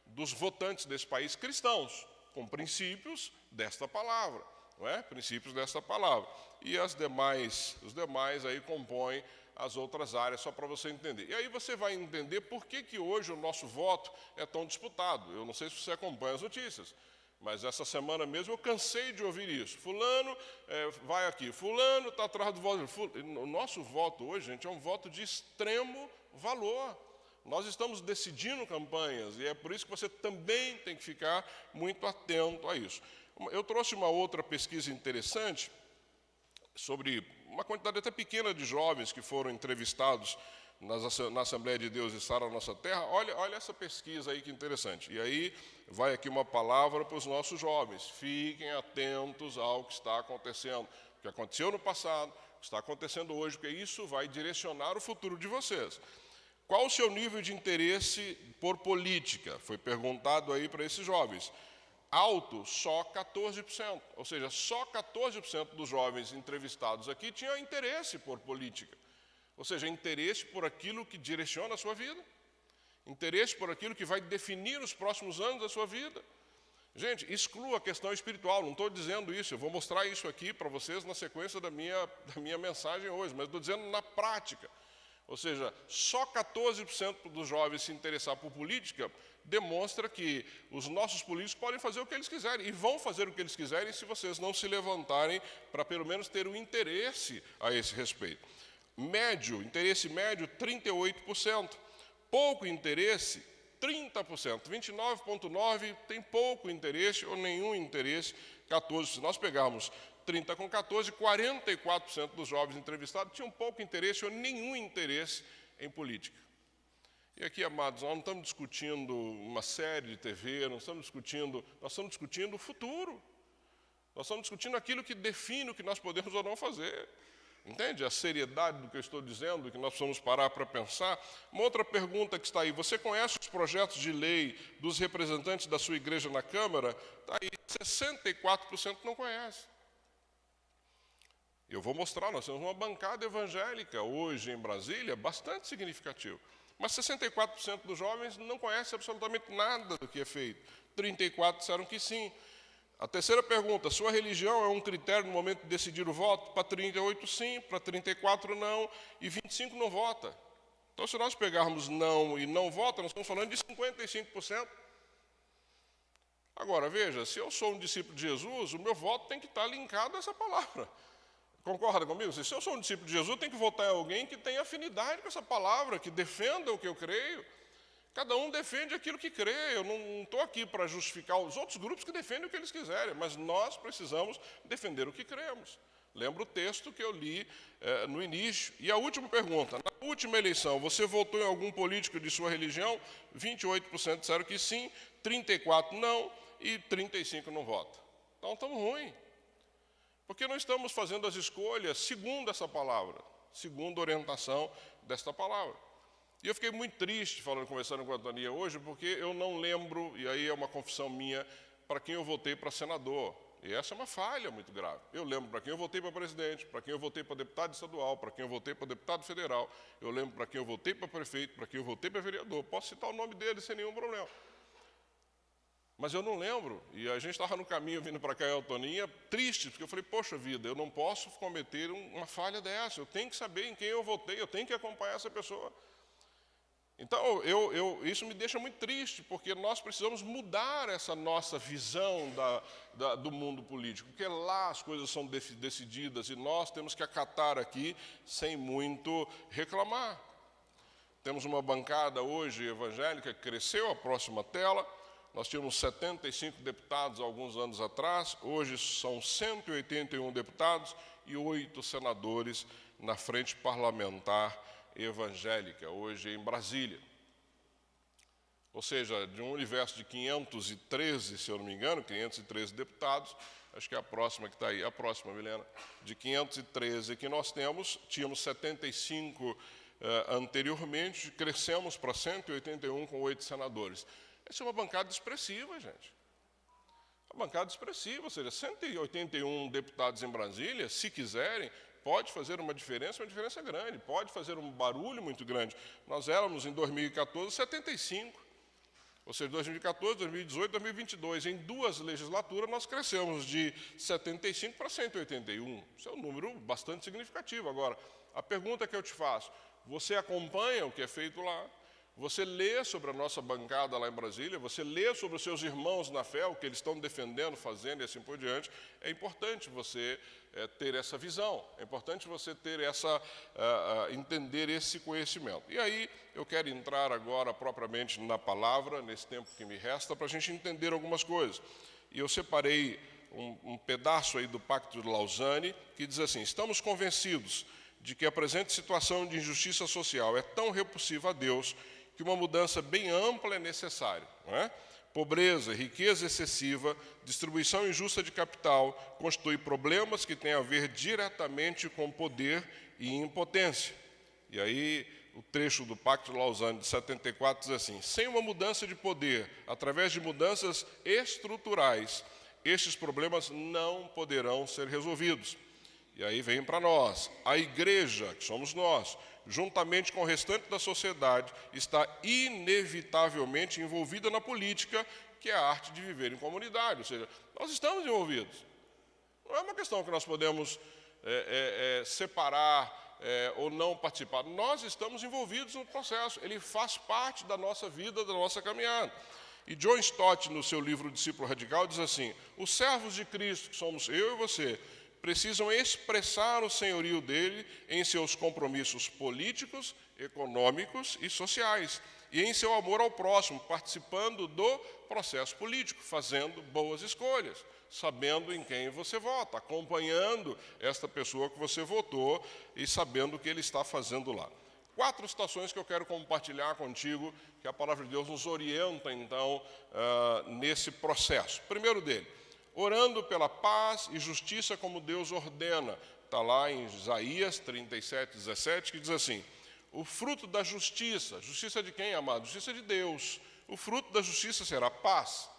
Speaker 1: dos votantes desse país cristãos, com princípios desta palavra, não é? Princípios desta palavra. E os demais aí compõem as outras áreas, só para você entender. E aí você vai entender por que hoje o nosso voto é tão disputado. Eu não sei se você acompanha as notícias, mas essa semana mesmo eu cansei de ouvir isso. Fulano vai aqui, fulano está atrás do voto. O nosso voto hoje, gente, é um voto de extremo valor. Nós estamos decidindo campanhas e é por isso que você também tem que ficar muito atento a isso. Eu trouxe uma outra pesquisa interessante sobre uma quantidade até pequena de jovens que foram entrevistados na Assembleia de Deus e Sara Nossa Terra. Olha essa pesquisa aí que interessante. E aí vai aqui uma palavra para os nossos jovens. Fiquem atentos ao que está acontecendo. O que aconteceu no passado, o que está acontecendo hoje, porque isso vai direcionar o futuro de vocês. Qual o seu nível de interesse por política? Foi perguntado aí para esses jovens. Alto, só 14%. Ou seja, só 14% dos jovens entrevistados aqui tinham interesse por política. Ou seja, interesse por aquilo que direciona a sua vida. Interesse por aquilo que vai definir os próximos anos da sua vida. Gente, exclua a questão espiritual, não estou dizendo isso, eu vou mostrar isso aqui para vocês na sequência da minha mensagem hoje, mas estou dizendo na prática. Ou seja, só 14% dos jovens se interessar por política demonstra que os nossos políticos podem fazer o que eles quiserem, e vão fazer o que eles quiserem se vocês não se levantarem para pelo menos ter um interesse a esse respeito. Interesse médio, 38%. Pouco interesse, 30%. 29,9% tem pouco interesse ou nenhum interesse, 14%. Se nós pegarmos 30 com 14, 44% dos jovens entrevistados tinham pouco interesse ou nenhum interesse em política. E aqui, amados, nós não estamos discutindo uma série de TV, nós estamos discutindo o futuro. Nós estamos discutindo aquilo que define o que nós podemos ou não fazer. Entende? A seriedade do que eu estou dizendo, que nós precisamos parar para pensar. Uma outra pergunta que está aí, você conhece os projetos de lei dos representantes da sua igreja na Câmara? Está aí, 64% não conhece. Eu vou mostrar, nós temos uma bancada evangélica hoje em Brasília, bastante significativa. Mas 64% dos jovens não conhecem absolutamente nada do que é feito. 34% disseram que sim. A terceira pergunta, sua religião é um critério no momento de decidir o voto? Para 38% sim, para 34% não, e 25% não vota. Então, se nós pegarmos não e não vota, nós estamos falando de 55%. Agora, veja, se eu sou um discípulo de Jesus, o meu voto tem que estar linkado a essa palavra. Concorda comigo? Se eu sou um discípulo de Jesus, tem que votar em alguém que tenha afinidade com essa palavra, que defenda o que eu creio. Cada um defende aquilo que crê. Eu não estou aqui para justificar os outros grupos que defendem o que eles quiserem, mas nós precisamos defender o que cremos. Lembra o texto que eu li no início. E a última pergunta, na última eleição, você votou em algum político de sua religião? 28% disseram que sim, 34% não e 35% não vota. Então, estamos ruins. Porque não estamos fazendo as escolhas segundo essa palavra, segundo a orientação desta palavra. E eu fiquei muito triste conversando com a Antônia hoje, porque eu não lembro, e aí é uma confissão minha, para quem eu votei para senador. E essa é uma falha muito grave. Eu lembro para quem eu votei para presidente, para quem eu votei para deputado estadual, para quem eu votei para deputado federal, eu lembro para quem eu votei para prefeito, para quem eu votei para vereador. Posso citar o nome dele sem nenhum problema. Mas eu não lembro, e a gente estava no caminho vindo para cá, eu, Toninha, triste, porque eu falei, poxa vida, eu não posso cometer uma falha dessa, eu tenho que saber em quem eu votei, eu tenho que acompanhar essa pessoa. Então, isso me deixa muito triste, porque nós precisamos mudar essa nossa visão do mundo político, porque lá as coisas são decididas e nós temos que acatar aqui sem muito reclamar. Temos uma bancada hoje evangélica que cresceu, a próxima tela. Nós tínhamos 75 deputados alguns anos atrás, hoje são 181 deputados e 8 senadores na frente parlamentar evangélica, hoje em Brasília. Ou seja, de um universo de 513, se eu não me engano, 513 deputados, acho que é a próxima que está aí, a próxima, Milena, de 513 que nós tínhamos 75 anteriormente, crescemos para 181 com 8 senadores. Essa é uma bancada expressiva, gente. Uma bancada expressiva, ou seja, 181 deputados em Brasília, se quiserem, pode fazer uma diferença grande, pode fazer um barulho muito grande. Nós éramos, em 2014, 75. Ou seja, 2014, 2018, 2022. Em 2 legislaturas, nós crescemos de 75 para 181. Isso é um número bastante significativo. Agora, a pergunta que eu te faço, você acompanha o que é feito lá? Você lê sobre a nossa bancada lá em Brasília, você lê sobre os seus irmãos na fé, o que eles estão defendendo, fazendo e assim por diante. É importante você ter essa visão, é importante você ter entender esse conhecimento. E aí eu quero entrar agora propriamente na palavra, nesse tempo que me resta, para a gente entender algumas coisas. E eu separei um pedaço aí do Pacto de Lausanne, que diz assim: estamos convencidos de que a presente situação de injustiça social é tão repulsiva a Deus que uma mudança bem ampla é necessária. Não é? Pobreza, riqueza excessiva, distribuição injusta de capital constituem problemas que têm a ver diretamente com poder e impotência. E aí o trecho do Pacto de Lausanne de 74 diz assim: sem uma mudança de poder, através de mudanças estruturais, estes problemas não poderão ser resolvidos. E aí vem para nós, a igreja, que somos nós, juntamente com o restante da sociedade, está inevitavelmente envolvida na política, que é a arte de viver em comunidade. Ou seja, nós estamos envolvidos. Não é uma questão que nós podemos separar ou não participar. Nós estamos envolvidos no processo. Ele faz parte da nossa vida, da nossa caminhada. E John Stott, no seu livro Discípulo Radical, diz assim: os servos de Cristo, que somos eu e você, precisam expressar o senhorio dele em seus compromissos políticos, econômicos e sociais, e em seu amor ao próximo, participando do processo político, fazendo boas escolhas, sabendo em quem você vota, acompanhando esta pessoa que você votou e sabendo o que ele está fazendo lá. 4 situações que eu quero compartilhar contigo, que a palavra de Deus nos orienta, então, nesse processo. Primeiro dele, orando pela paz e justiça como Deus ordena. Está lá em Isaías 37, 17, que diz assim: o fruto da justiça, justiça de quem, amado? Justiça de Deus. O fruto da justiça será paz.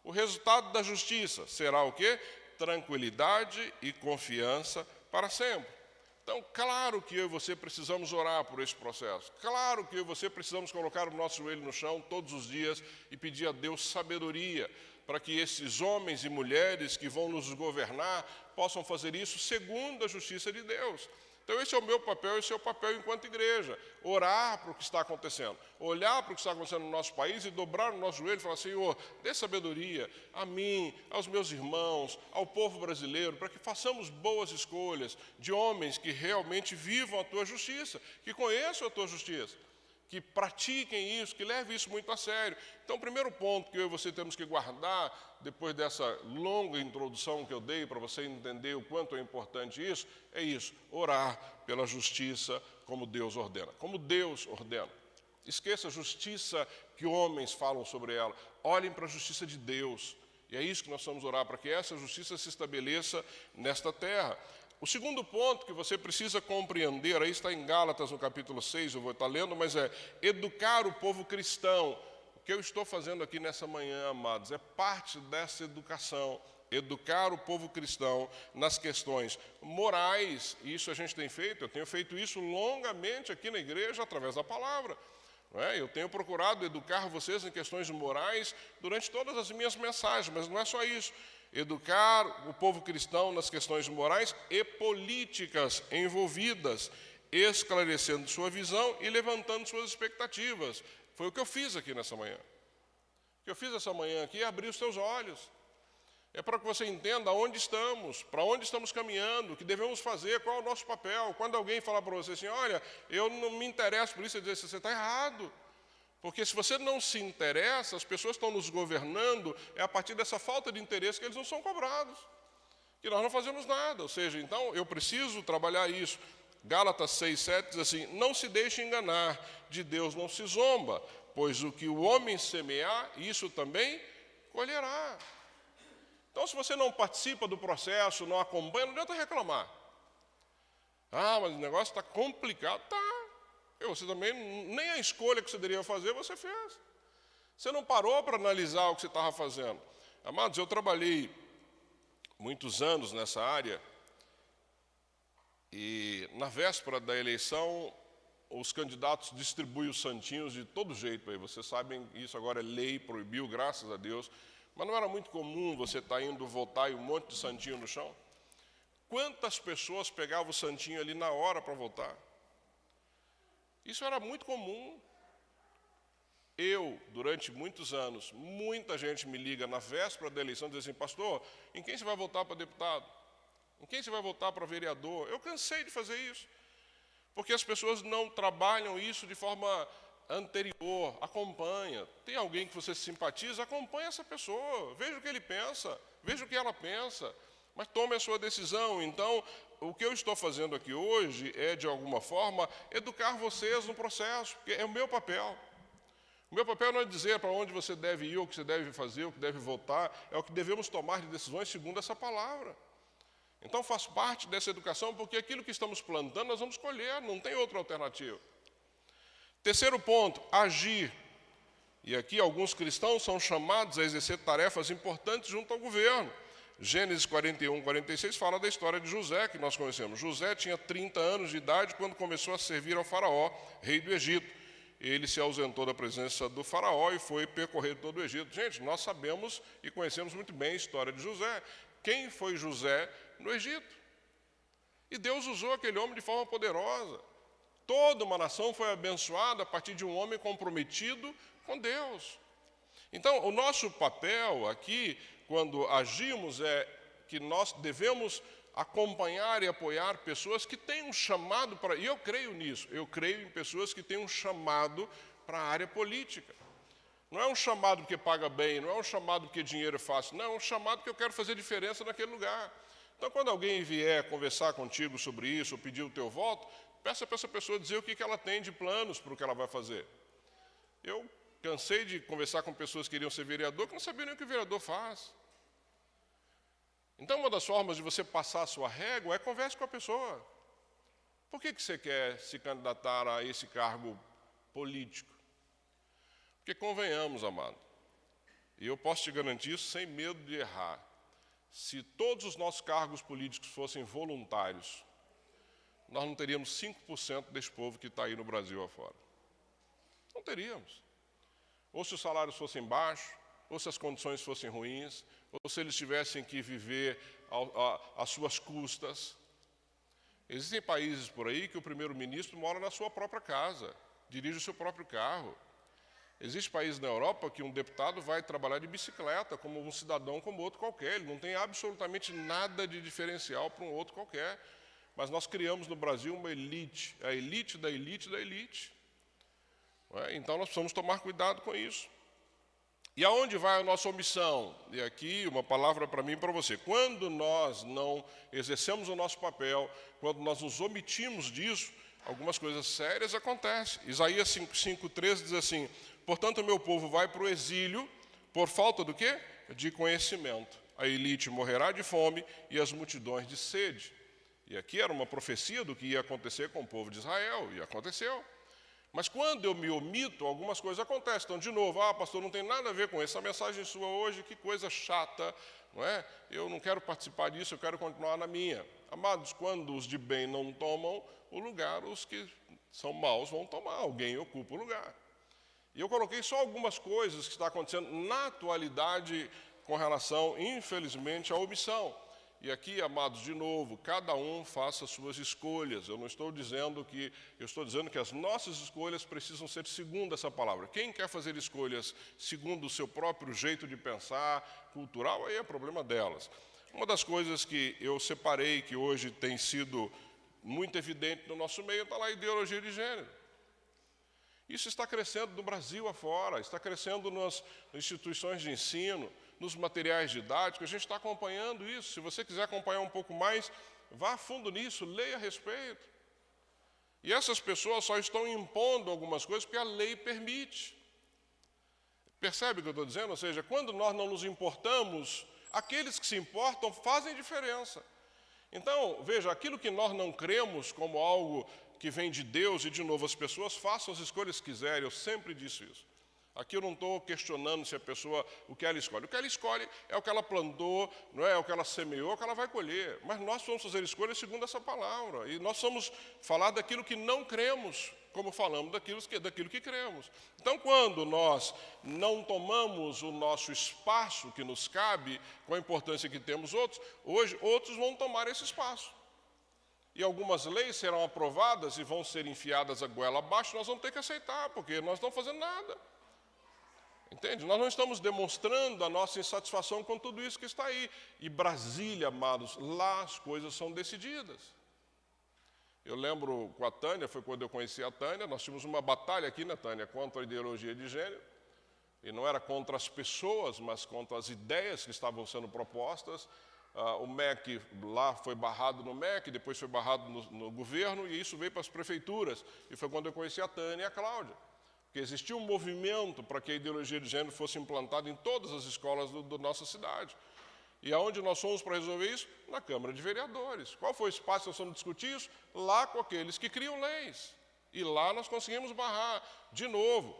Speaker 1: O resultado da justiça será o quê? Tranquilidade e confiança para sempre. Então, claro que eu e você precisamos orar por esse processo. Claro que eu e você precisamos colocar o nosso joelho no chão todos os dias e pedir a Deus sabedoria, para que esses homens e mulheres que vão nos governar possam fazer isso segundo a justiça de Deus. Então esse é o meu papel, esse é o papel enquanto igreja, orar para o que está acontecendo, olhar para o que está acontecendo no nosso país e dobrar o nosso joelho e falar: Senhor, dê sabedoria a mim, aos meus irmãos, ao povo brasileiro, para que façamos boas escolhas de homens que realmente vivam a Tua justiça, que conheçam a Tua justiça, que pratiquem isso, que levem isso muito a sério. Então, o primeiro ponto que eu e você temos que guardar, depois dessa longa introdução que eu dei para você entender o quanto é importante isso, é isso: orar pela justiça como Deus ordena. Como Deus ordena. Esqueça a justiça que homens falam sobre ela. Olhem para a justiça de Deus. E é isso que nós vamos orar, para que essa justiça se estabeleça nesta terra. O segundo ponto que você precisa compreender, aí está em Gálatas, no capítulo 6, eu vou estar lendo, mas é educar o povo cristão. O que eu estou fazendo aqui nessa manhã, amados, é parte dessa educação. Educar o povo cristão nas questões morais. Isso a gente tem feito, eu tenho feito isso longamente aqui na igreja, através da palavra. Não é? Eu tenho procurado educar vocês em questões morais durante todas as minhas mensagens, mas não é só isso. Educar o povo cristão nas questões morais e políticas envolvidas, esclarecendo sua visão e levantando suas expectativas. Foi o que eu fiz aqui nessa manhã. O que eu fiz essa manhã aqui é abrir os seus olhos. É para que você entenda onde estamos, para onde estamos caminhando, o que devemos fazer, qual é o nosso papel. Quando alguém falar para você assim, olha, eu não me interesso por isso, você diz, você está errado. Porque se você não se interessa, as pessoas estão nos governando, é a partir dessa falta de interesse que eles não são cobrados. Que nós não fazemos nada. Ou seja, então eu preciso trabalhar isso. Gálatas 6:7 diz assim, não se deixe enganar, de Deus não se zomba, pois o que o homem semear, isso também colherá. Então, se você não participa do processo, não acompanha, não adianta reclamar. Ah, mas o negócio está complicado. Tá. Você também, nem a escolha que você deveria fazer, você fez. Você não parou para analisar o que você estava fazendo. Amados, eu trabalhei muitos anos nessa área e, na véspera da eleição, os candidatos distribuem os santinhos de todo jeito. Aí. Vocês sabem, isso agora é lei, proibiu, graças a Deus. Mas não era muito comum você estar indo votar e um monte de santinho no chão? Quantas pessoas pegavam o santinho ali na hora para votar? Isso era muito comum. Eu, durante muitos anos, muita gente me liga na véspera da eleição e diz assim, pastor, em quem você vai votar para deputado? Em quem você vai votar para vereador? Eu cansei de fazer isso. Porque as pessoas não trabalham isso de forma anterior, acompanha. Tem alguém que você se simpatiza, acompanha essa pessoa, veja o que ele pensa, veja o que ela pensa, mas tome a sua decisão. Então, o que eu estou fazendo aqui hoje é, de alguma forma, educar vocês no processo, porque é o meu papel. O meu papel não é dizer para onde você deve ir, o que você deve fazer, o que deve votar, é o que devemos tomar de decisões segundo essa palavra. Então, faz parte dessa educação, porque aquilo que estamos plantando, nós vamos colher, não tem outra alternativa. Terceiro ponto, agir. E aqui alguns cristãos são chamados a exercer tarefas importantes junto ao governo. Gênesis 41:46 fala da história de José, que nós conhecemos. José tinha 30 anos de idade quando começou a servir ao faraó, rei do Egito. Ele se ausentou da presença do faraó e foi percorrer todo o Egito. Gente, nós sabemos e conhecemos muito bem a história de José. Quem foi José no Egito? E Deus usou aquele homem de forma poderosa. Toda uma nação foi abençoada a partir de um homem comprometido com Deus. Então, o nosso papel aqui, quando agimos, é que nós devemos acompanhar e apoiar pessoas que têm um chamado para... E eu creio nisso, eu creio em pessoas que têm um chamado para a área política. Não é um chamado porque paga bem, não é um chamado porque dinheiro é fácil, não, é um chamado porque eu quero fazer diferença naquele lugar. Então, quando alguém vier conversar contigo sobre isso, ou pedir o teu voto, peça para essa pessoa dizer o que ela tem de planos para o que ela vai fazer. Eu cansei de conversar com pessoas que queriam ser vereador, que não sabiam nem o que o vereador faz. Então, uma das formas de você passar a sua régua é converse com a pessoa. Por que você quer se candidatar a esse cargo político? Porque convenhamos, amado, e eu posso te garantir isso sem medo de errar, se todos os nossos cargos políticos fossem voluntários, nós não teríamos 5% desse povo que está aí no Brasil afora. Não teríamos. Ou se os salários fossem baixos, ou se as condições fossem ruins, ou se eles tivessem que viver às suas custas. Existem países por aí que o primeiro-ministro mora na sua própria casa, dirige o seu próprio carro. Existe países na Europa que um deputado vai trabalhar de bicicleta, como um cidadão como outro qualquer. Ele não tem absolutamente nada de diferencial para um outro qualquer. Mas nós criamos no Brasil uma elite, a elite da elite da elite. Então nós precisamos tomar cuidado com isso. E aonde vai a nossa omissão? E aqui uma palavra para mim e para você. Quando nós não exercemos o nosso papel, quando nós nos omitimos disso, algumas coisas sérias acontecem. Isaías 5:13 diz assim, portanto o meu povo vai para o exílio por falta do quê? De conhecimento. A elite morrerá de fome e as multidões de sede. E aqui era uma profecia do que ia acontecer com o povo de Israel, e aconteceu. Mas quando eu me omito, algumas coisas acontecem. Então, de novo, pastor, não tem nada a ver com essa mensagem sua hoje, que coisa chata, não é? Eu não quero participar disso, eu quero continuar na minha. Amados, quando os de bem não tomam o lugar, os que são maus vão tomar, alguém ocupa o lugar. E eu coloquei só algumas coisas que estão acontecendo na atualidade com relação, infelizmente, à omissão. E aqui, amados, de novo, cada um faça suas escolhas. Eu não estou dizendo que, eu estou dizendo que as nossas escolhas precisam ser segundo essa palavra. Quem quer fazer escolhas segundo o seu próprio jeito de pensar, cultural, aí é problema delas. Uma das coisas que eu separei, que hoje tem sido muito evidente no nosso meio, está lá a ideologia de gênero. Isso está crescendo no Brasil afora, está crescendo nas instituições de ensino, nos materiais didáticos, a gente está acompanhando isso. Se você quiser acompanhar um pouco mais, vá a fundo nisso, leia a respeito. E essas pessoas só estão impondo algumas coisas porque a lei permite. Percebe o que eu estou dizendo? Ou seja, quando nós não nos importamos, aqueles que se importam fazem diferença. Então, veja, aquilo que nós não cremos como algo que vem de Deus, e de novo, as pessoas façam as escolhas que quiserem, eu sempre disse isso. Aqui eu não estou questionando se a pessoa, o que ela escolhe. O que ela escolhe é o que ela plantou, não é o que ela semeou, é o que ela vai colher. Mas nós vamos fazer escolhas segundo essa palavra. E nós vamos falar daquilo que não cremos, como falamos daquilo que cremos. Então, quando nós não tomamos o nosso espaço que nos cabe, com a importância que temos outros, hoje outros vão tomar esse espaço. E algumas leis serão aprovadas e vão ser enfiadas a goela abaixo, nós vamos ter que aceitar, porque nós não estamos fazendo nada. Entende? Nós não estamos demonstrando a nossa insatisfação com tudo isso que está aí. E Brasília, amados, lá as coisas são decididas. Eu lembro com a Tânia, foi quando eu conheci a Tânia, nós tínhamos uma batalha aqui, né, Tânia, contra a ideologia de gênero. E não era contra as pessoas, mas contra as ideias que estavam sendo propostas. O MEC lá foi barrado no MEC, depois foi barrado no governo, e isso veio para as prefeituras. E foi quando eu conheci a Tânia e a Cláudia. Porque existia um movimento para que a ideologia de gênero fosse implantada em todas as escolas da nossa cidade. E aonde nós fomos para resolver isso? Na Câmara de Vereadores. Qual foi o espaço que nós fomos discutir isso? Lá com aqueles que criam leis. E lá nós conseguimos barrar. De novo,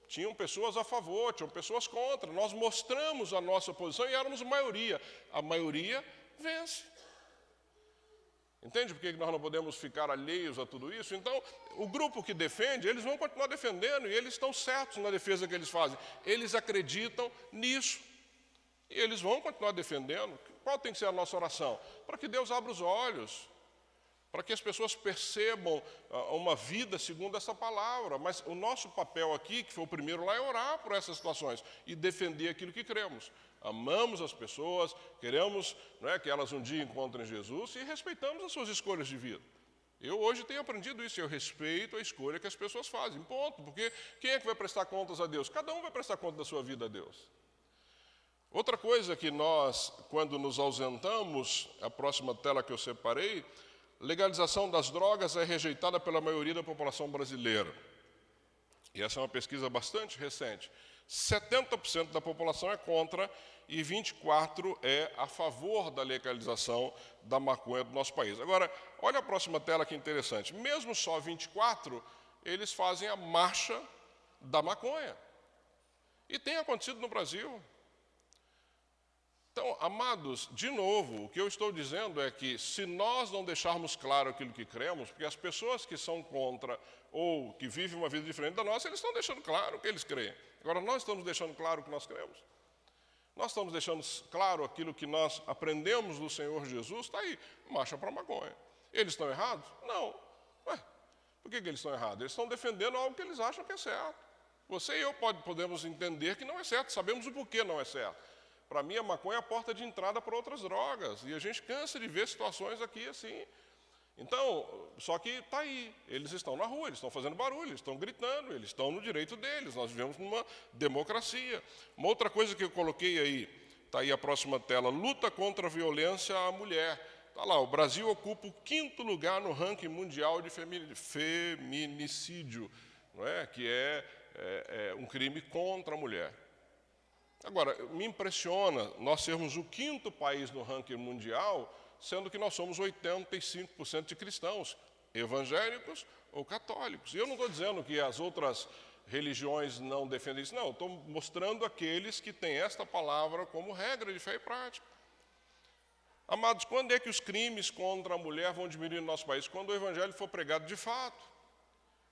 Speaker 1: tinham pessoas a favor, tinham pessoas contra. Nós mostramos a nossa posição e éramos maioria. A maioria vence. Entende por que nós não podemos ficar alheios a tudo isso? Então, o grupo que defende, eles vão continuar defendendo, e eles estão certos na defesa que eles fazem. Eles acreditam nisso. E eles vão continuar defendendo. Qual tem que ser a nossa oração? Para que Deus abra os olhos, para que as pessoas percebam uma vida segundo essa palavra. Mas o nosso papel aqui, que foi o primeiro lá, é orar por essas situações e defender aquilo que cremos. Amamos as pessoas, queremos, não é, que elas um dia encontrem Jesus e respeitamos as suas escolhas de vida. Eu hoje tenho aprendido isso, eu respeito a escolha que as pessoas fazem, ponto. Porque quem é que vai prestar contas a Deus? Cada um vai prestar conta da sua vida a Deus. Outra coisa que nós, quando nos ausentamos, a próxima tela que eu separei, legalização das drogas é rejeitada pela maioria da população brasileira. E essa é uma pesquisa bastante recente. 70% da população é contra e 24% é a favor da legalização da maconha do nosso país. Agora, olha a próxima tela que interessante. Mesmo só 24%, eles fazem a marcha da maconha. E tem acontecido no Brasil. Então, amados, de novo, o que eu estou dizendo é que se nós não deixarmos claro aquilo que cremos, porque as pessoas que são contra ou que vivem uma vida diferente da nossa, eles estão deixando claro o que eles creem. Agora, nós estamos deixando claro o que nós cremos. Nós estamos deixando claro aquilo que nós aprendemos do Senhor Jesus, está aí, marcha para a maconha. Eles estão errados? Não. Ué, por que eles estão errados? Eles estão defendendo algo que eles acham que é certo. Você e eu podemos entender que não é certo, sabemos o porquê não é certo. Para mim, a maconha é a porta de entrada para outras drogas. E a gente cansa de ver situações aqui assim. Então, só que está aí. Eles estão na rua, eles estão fazendo barulho, eles estão gritando, eles estão no direito deles. Nós vivemos numa democracia. Uma outra coisa que eu coloquei aí, está aí a próxima tela, luta contra a violência à mulher. Está lá, o Brasil ocupa o 5º lugar no ranking mundial de feminicídio, não é? Que é um crime contra a mulher. Agora, me impressiona nós sermos o 5º país no ranking mundial, sendo que nós somos 85% de cristãos, evangélicos ou católicos. E eu não estou dizendo que as outras religiões não defendem isso, não. Estou mostrando aqueles que têm esta palavra como regra de fé e prática. Amados, quando é que os crimes contra a mulher vão diminuir no nosso país? Quando o evangelho for pregado de fato.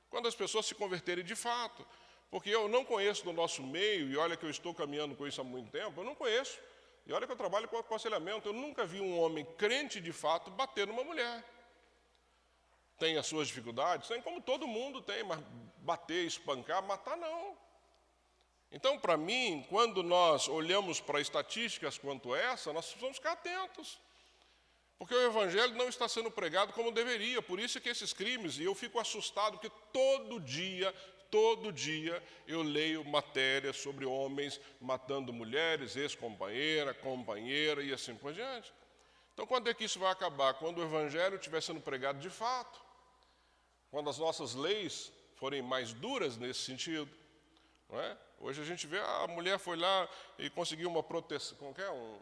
Speaker 1: Quando as pessoas se converterem de fato. Porque eu não conheço do nosso meio, e olha que eu estou caminhando com isso há muito tempo, eu não conheço. E olha que eu trabalho com aconselhamento, eu nunca vi um homem crente de fato bater numa mulher. Tem as suas dificuldades? Tem, como todo mundo tem, mas bater, espancar, matar, não. Então, para mim, quando nós olhamos para estatísticas quanto essa, nós precisamos ficar atentos. Porque o Evangelho não está sendo pregado como deveria, por isso é que esses crimes, e eu fico assustado, porque todo dia eu leio matérias sobre homens matando mulheres, ex-companheira, companheira e assim por diante. Então, quando é que isso vai acabar? Quando o Evangelho estiver sendo pregado de fato. Quando as nossas leis forem mais duras nesse sentido. Não é? Hoje a gente vê, a mulher foi lá e conseguiu uma proteção, como que é?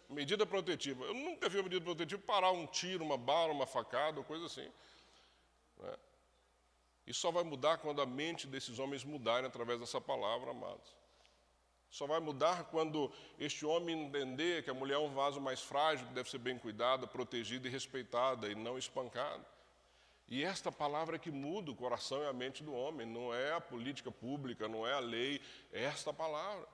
Speaker 1: Medida protetiva. Eu nunca vi uma medida protetiva parar um tiro, uma bala, uma facada, ou coisa assim. Não é? Isso só vai mudar quando a mente desses homens mudarem através dessa palavra, amados. Só vai mudar quando este homem entender que a mulher é um vaso mais frágil, que deve ser bem cuidada, protegida e respeitada, e não espancada. E esta palavra é que muda o coração e a mente do homem, não é a política pública, não é a lei, é esta palavra.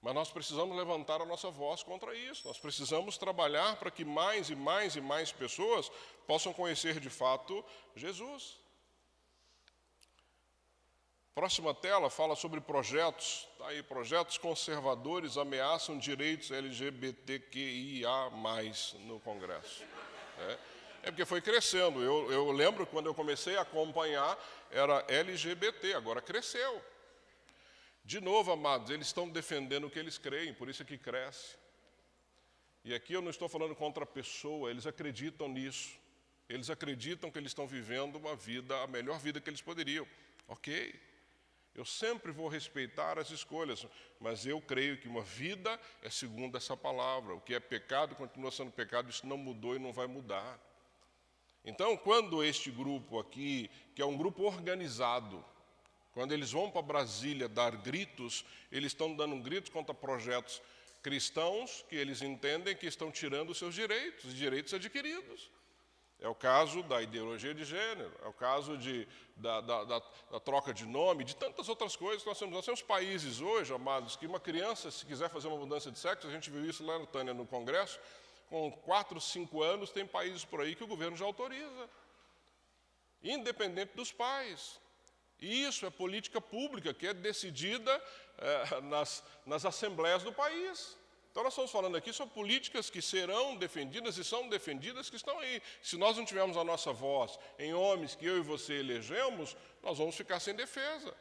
Speaker 1: Mas nós precisamos levantar a nossa voz contra isso, nós precisamos trabalhar para que mais e mais e mais pessoas possam conhecer de fato Jesus. Próxima tela fala sobre projetos, tá aí, projetos conservadores ameaçam direitos LGBTQIA+, no Congresso. É porque foi crescendo. Eu lembro quando eu comecei a acompanhar, era LGBT, agora cresceu. De novo, amados, eles estão defendendo o que eles creem, por isso é que cresce. E aqui eu não estou falando contra a pessoa, eles acreditam nisso. Eles acreditam que eles estão vivendo uma vida, a melhor vida que eles poderiam. Ok. Eu sempre vou respeitar as escolhas, mas eu creio que uma vida é segundo essa palavra. O que é pecado continua sendo pecado, isso não mudou e não vai mudar. Então, quando este grupo aqui, que é um grupo organizado, quando eles vão para Brasília dar gritos, eles estão dando gritos contra projetos cristãos que eles entendem que estão tirando os seus direitos adquiridos. É o caso da ideologia de gênero, é o caso da troca de nome, de tantas outras coisas que nós temos. Nós temos países hoje, amados, que uma criança, se quiser fazer uma mudança de sexo, a gente viu isso lá, Tânia, no Congresso, com 4, 5 anos, tem países por aí que o governo já autoriza, independente dos pais. E isso é política pública que é decidida nas assembleias do país. Então, nós estamos falando aqui sobre políticas que serão defendidas e são defendidas, que estão aí. Se nós não tivermos a nossa voz em homens que eu e você elegemos, nós vamos ficar sem defesa.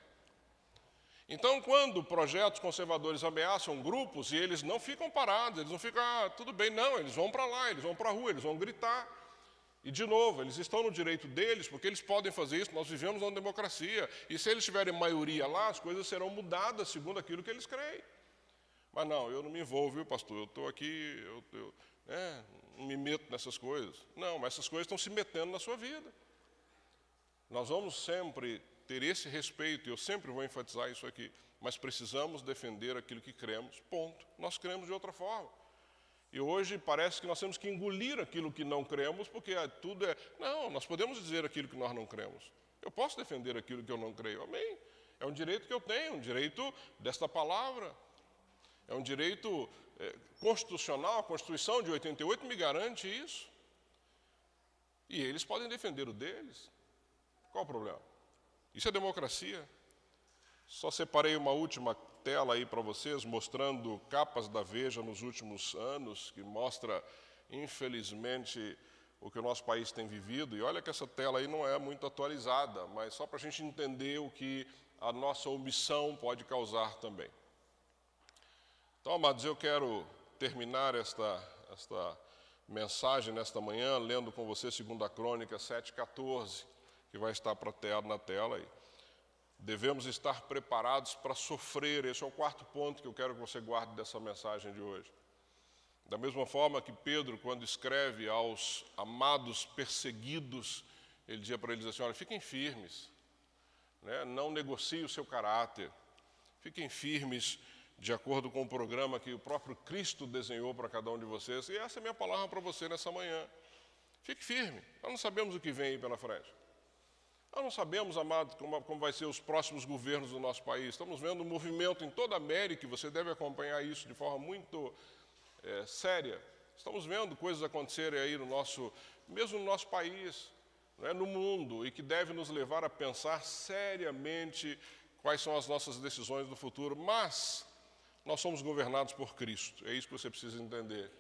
Speaker 1: Então, quando projetos conservadores ameaçam grupos, e eles não ficam parados, eles não ficam, tudo bem, não, eles vão para lá, eles vão para a rua, eles vão gritar. E, de novo, eles estão no direito deles, porque eles podem fazer isso, nós vivemos numa democracia. E se eles tiverem maioria lá, as coisas serão mudadas segundo aquilo que eles creem. Mas não, eu não me envolvo, viu, pastor? Eu estou aqui, não me meto nessas coisas. Não, mas essas coisas estão se metendo na sua vida. Nós vamos sempre ter esse respeito, e eu sempre vou enfatizar isso aqui, mas precisamos defender aquilo que cremos, ponto. Nós cremos de outra forma. E hoje parece que nós temos que engolir aquilo que não cremos, porque tudo é... Não, nós podemos dizer aquilo que nós não cremos. Eu posso defender aquilo que eu não creio, amém? É um direito que eu tenho, um direito desta palavra. É um direito constitucional, a Constituição de 88 me garante isso. E eles podem defender o deles. Qual o problema? Isso é democracia. Só separei uma última tela aí para vocês, mostrando capas da Veja nos últimos anos, que mostra, infelizmente, o que o nosso país tem vivido. E olha que essa tela aí não é muito atualizada, mas só para a gente entender o que a nossa omissão pode causar também. Então, amados, eu quero terminar esta mensagem nesta manhã, lendo com você 2 Crônicas 7,14, que vai estar na tela aí. Devemos estar preparados para sofrer. Esse é o 4º ponto que eu quero que você guarde dessa mensagem de hoje. Da mesma forma que Pedro, quando escreve aos amados perseguidos, ele dizia para eles assim, olha, fiquem firmes, né? Não negociem o seu caráter, fiquem firmes de acordo com o programa que o próprio Cristo desenhou para cada um de vocês. E essa é a minha palavra para você nessa manhã. Fique firme, nós não sabemos o que vem aí pela frente. Nós não sabemos, amados, como vai ser os próximos governos do nosso país. Estamos vendo um movimento em toda a América, e você deve acompanhar isso de forma muito séria. Estamos vendo coisas acontecerem aí mesmo no nosso país, né, no mundo, e que deve nos levar a pensar seriamente quais são as nossas decisões do futuro. Mas nós somos governados por Cristo, é isso que você precisa entender,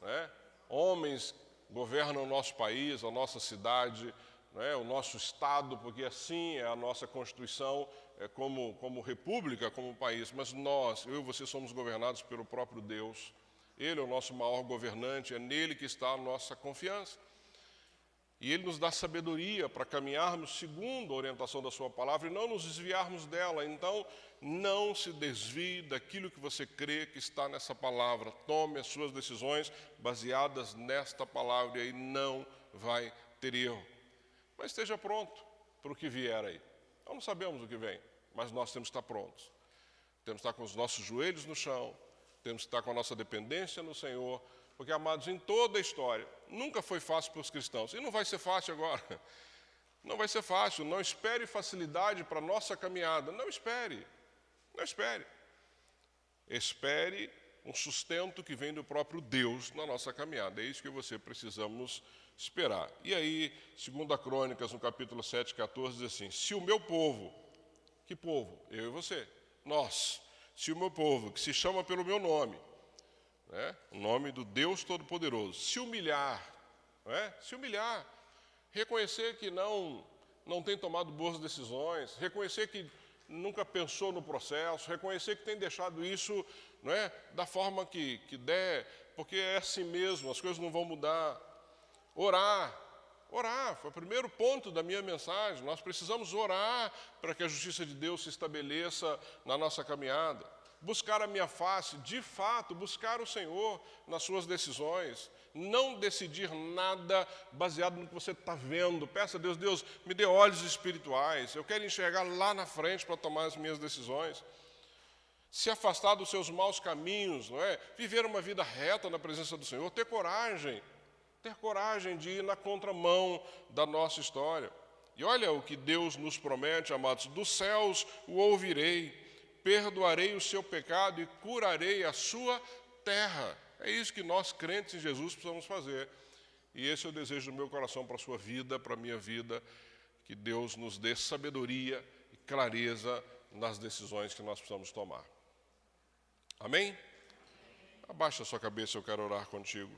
Speaker 1: né? Homens governam o nosso país, a nossa cidade, né, o nosso Estado, porque assim é a nossa Constituição, como república, como país. Mas nós, eu e você, somos governados pelo próprio Deus. Ele é o nosso maior governante, é nele que está a nossa confiança. E Ele nos dá sabedoria para caminharmos segundo a orientação da Sua palavra e não nos desviarmos dela. Então, não se desvie daquilo que você crê que está nessa palavra. Tome as suas decisões baseadas nesta palavra e aí não vai ter erro. Mas esteja pronto para o que vier aí. Nós não sabemos o que vem, mas nós temos que estar prontos. Temos que estar com os nossos joelhos no chão, temos que estar com a nossa dependência no Senhor, porque, amados, em toda a história, nunca foi fácil para os cristãos, e não vai ser fácil agora. Não vai ser fácil, não espere facilidade para a nossa caminhada, não espere, não espere. Espere um sustento que vem do próprio Deus na nossa caminhada, é isso que você precisamos esperar. E aí, 2 Crônicas, no capítulo 7, 14, diz assim: se o meu povo, que povo? Eu e você, nós, se o meu povo, que se chama pelo meu nome, né, o nome do Deus Todo-Poderoso, se humilhar, né, se humilhar, reconhecer que não tem tomado boas decisões, reconhecer que nunca pensou no processo, reconhecer que tem deixado isso, né, da forma que der, porque é assim mesmo, as coisas não vão mudar. Orar, foi o primeiro ponto da minha mensagem. Nós precisamos orar para que a justiça de Deus se estabeleça na nossa caminhada. Buscar a minha face, de fato, buscar o Senhor nas suas decisões. Não decidir nada baseado no que você está vendo. Peça a Deus, Deus, me dê olhos espirituais. Eu quero enxergar lá na frente para tomar as minhas decisões. Se afastar dos seus maus caminhos, não é? Viver uma vida reta na presença do Senhor, ter coragem de ir na contramão da nossa história. E olha o que Deus nos promete, amados: dos céus o ouvirei, perdoarei o seu pecado e curarei a sua terra. É isso que nós, crentes em Jesus, precisamos fazer. E esse é o desejo do meu coração para a sua vida, para a minha vida, que Deus nos dê sabedoria e clareza nas decisões que nós precisamos tomar. Amém? Abaixa a sua cabeça, eu quero orar contigo.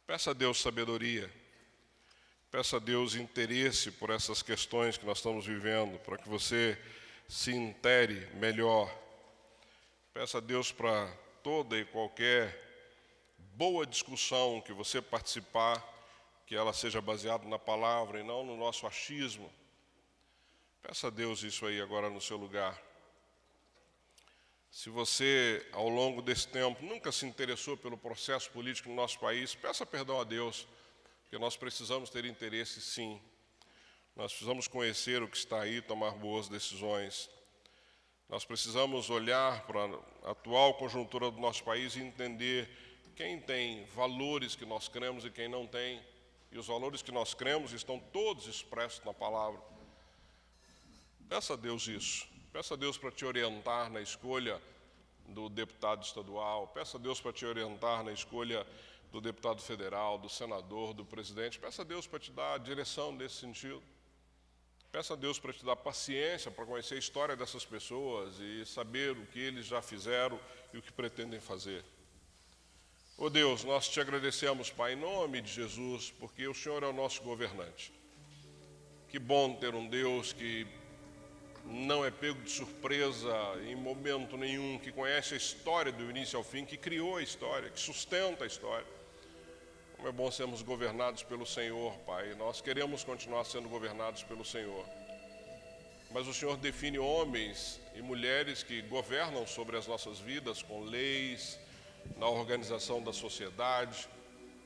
Speaker 1: Peça a Deus sabedoria, peça a Deus interesse por essas questões que nós estamos vivendo, para que você se intere melhor. Peça a Deus para toda e qualquer boa discussão que você participar, que ela seja baseada na palavra e não no nosso achismo. Peça a Deus isso aí agora no seu lugar. Se você, ao longo desse tempo, nunca se interessou pelo processo político no nosso país, peça perdão a Deus, porque nós precisamos ter interesse, sim. Nós precisamos conhecer o que está aí, tomar boas decisões. Nós precisamos olhar para a atual conjuntura do nosso país e entender quem tem valores que nós cremos e quem não tem. E os valores que nós cremos estão todos expressos na palavra. Peça a Deus isso. Peça a Deus para te orientar na escolha do deputado estadual. Peça a Deus para te orientar na escolha do deputado federal, do senador, do presidente. Peça a Deus para te dar a direção nesse sentido. Peça a Deus para te dar paciência, para conhecer a história dessas pessoas e saber o que eles já fizeram e o que pretendem fazer. Ó Deus, nós te agradecemos, Pai, em nome de Jesus, porque o Senhor é o nosso governante. Que bom ter um Deus que não é pego de surpresa em momento nenhum, que conhece a história do início ao fim, que criou a história, que sustenta a história. Como é bom sermos governados pelo Senhor, Pai. Nós queremos continuar sendo governados pelo Senhor. Mas o Senhor define homens e mulheres que governam sobre as nossas vidas com leis, na organização da sociedade.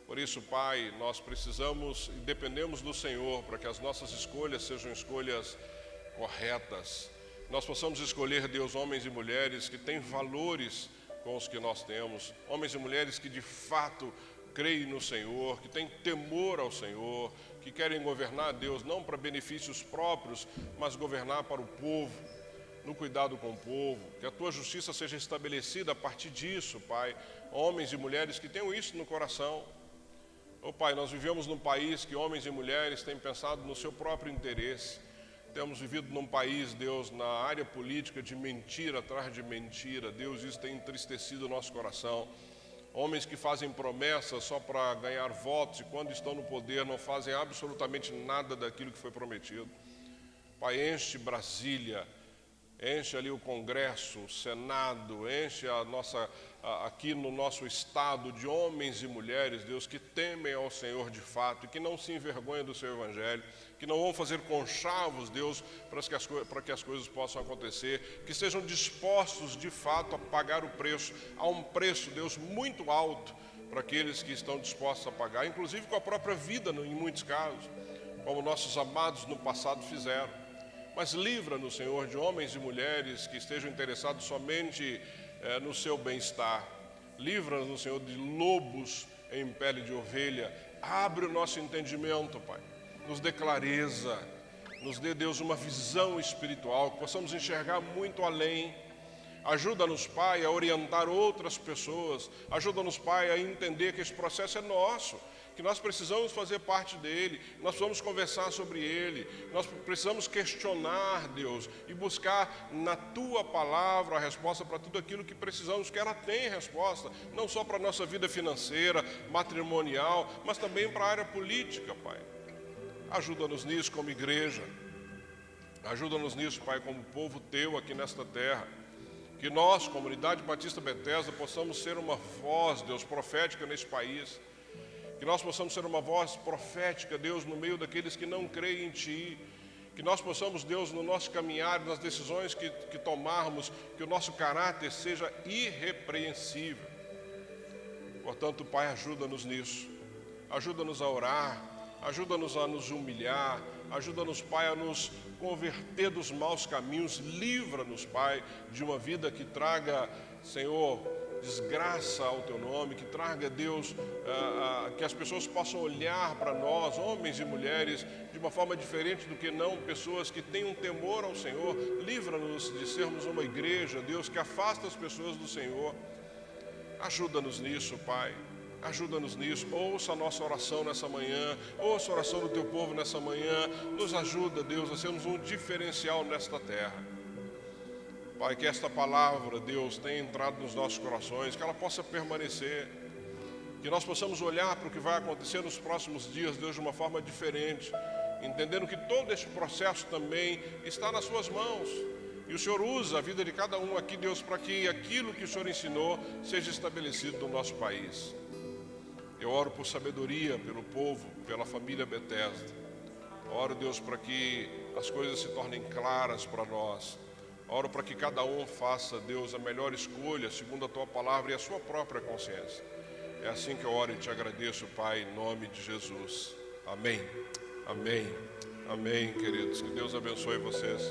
Speaker 1: Por isso, Pai, nós precisamos e dependemos do Senhor para que as nossas escolhas sejam escolhas corretas. Nós possamos escolher, Deus, homens e mulheres que têm valores com os que nós temos, homens e mulheres que de fato creem no Senhor, que têm temor ao Senhor, que querem governar, Deus, não para benefícios próprios, mas governar para o povo, no cuidado com o povo, que a tua justiça seja estabelecida a partir disso, Pai. Homens e mulheres que tenham isso no coração. Pai, nós vivemos num país que homens e mulheres têm pensado no seu próprio interesse. Temos vivido num país, Deus, na área política de mentira atrás de mentira. Deus, isso tem entristecido o nosso coração. Homens que fazem promessas só para ganhar votos e quando estão no poder não fazem absolutamente nada daquilo que foi prometido. Pai, enche Brasília, enche ali o Congresso, o Senado, enche aqui no nosso estado de homens e mulheres, Deus, que temem ao Senhor de fato e que não se envergonhem do seu Evangelho, que não vão fazer conchavos, Deus, para que as coisas possam acontecer, que sejam dispostos de fato a pagar o preço, a um preço, Deus, muito alto para aqueles que estão dispostos a pagar, inclusive com a própria vida, em muitos casos, como nossos amados no passado fizeram. Mas livra-nos, Senhor, de homens e mulheres que estejam interessados somente no seu bem-estar. Livra-nos, Senhor, de lobos em pele de ovelha. Abre o nosso entendimento, Pai. Nos dê clareza, nos dê, Deus, uma visão espiritual, que possamos enxergar muito além. Ajuda-nos, Pai, a orientar outras pessoas. Ajuda-nos, Pai, a entender que esse processo é nosso, que nós precisamos fazer parte dele, nós precisamos conversar sobre ele, nós precisamos questionar, Deus, e buscar na Tua Palavra a resposta para tudo aquilo que precisamos, que ela tem resposta, não só para a nossa vida financeira, matrimonial, mas também para a área política, Pai. Ajuda-nos nisso como igreja, ajuda-nos nisso, Pai, como povo Teu aqui nesta terra, que nós, Comunidade Batista Bethesda, possamos ser uma voz, Deus, profética nesse país, que nós possamos ser uma voz profética, Deus, no meio daqueles que não creem em Ti, que nós possamos, Deus, no nosso caminhar, nas decisões que tomarmos, que o nosso caráter seja irrepreensível. Portanto, Pai, ajuda-nos nisso, ajuda-nos a orar, ajuda-nos a nos humilhar, ajuda-nos, Pai, a nos converter dos maus caminhos, livra-nos, Pai, de uma vida que traga, Senhor, desgraça ao Teu nome, que traga, Deus, que as pessoas possam olhar para nós, homens e mulheres, de uma forma diferente do que não pessoas que têm um temor ao Senhor. Livra-nos de sermos uma igreja, Deus, que afasta as pessoas do Senhor. Ajuda-nos nisso, Pai. Ajuda-nos nisso, ouça a nossa oração nessa manhã, ouça a oração do Teu povo nessa manhã, nos ajuda, Deus, a sermos um diferencial nesta terra. Pai, que esta palavra, Deus, tenha entrado nos nossos corações, que ela possa permanecer, que nós possamos olhar para o que vai acontecer nos próximos dias, Deus, de uma forma diferente, entendendo que todo este processo também está nas Suas mãos. E o Senhor usa a vida de cada um aqui, Deus, para que aquilo que o Senhor ensinou seja estabelecido no nosso país. Eu oro por sabedoria pelo povo, pela família Bethesda. Oro, Deus, para que as coisas se tornem claras para nós. Oro para que cada um faça, Deus, a melhor escolha, segundo a Tua Palavra e a sua própria consciência. É assim que eu oro e Te agradeço, Pai, em nome de Jesus. Amém. Amém. Amém, queridos. Que Deus abençoe vocês.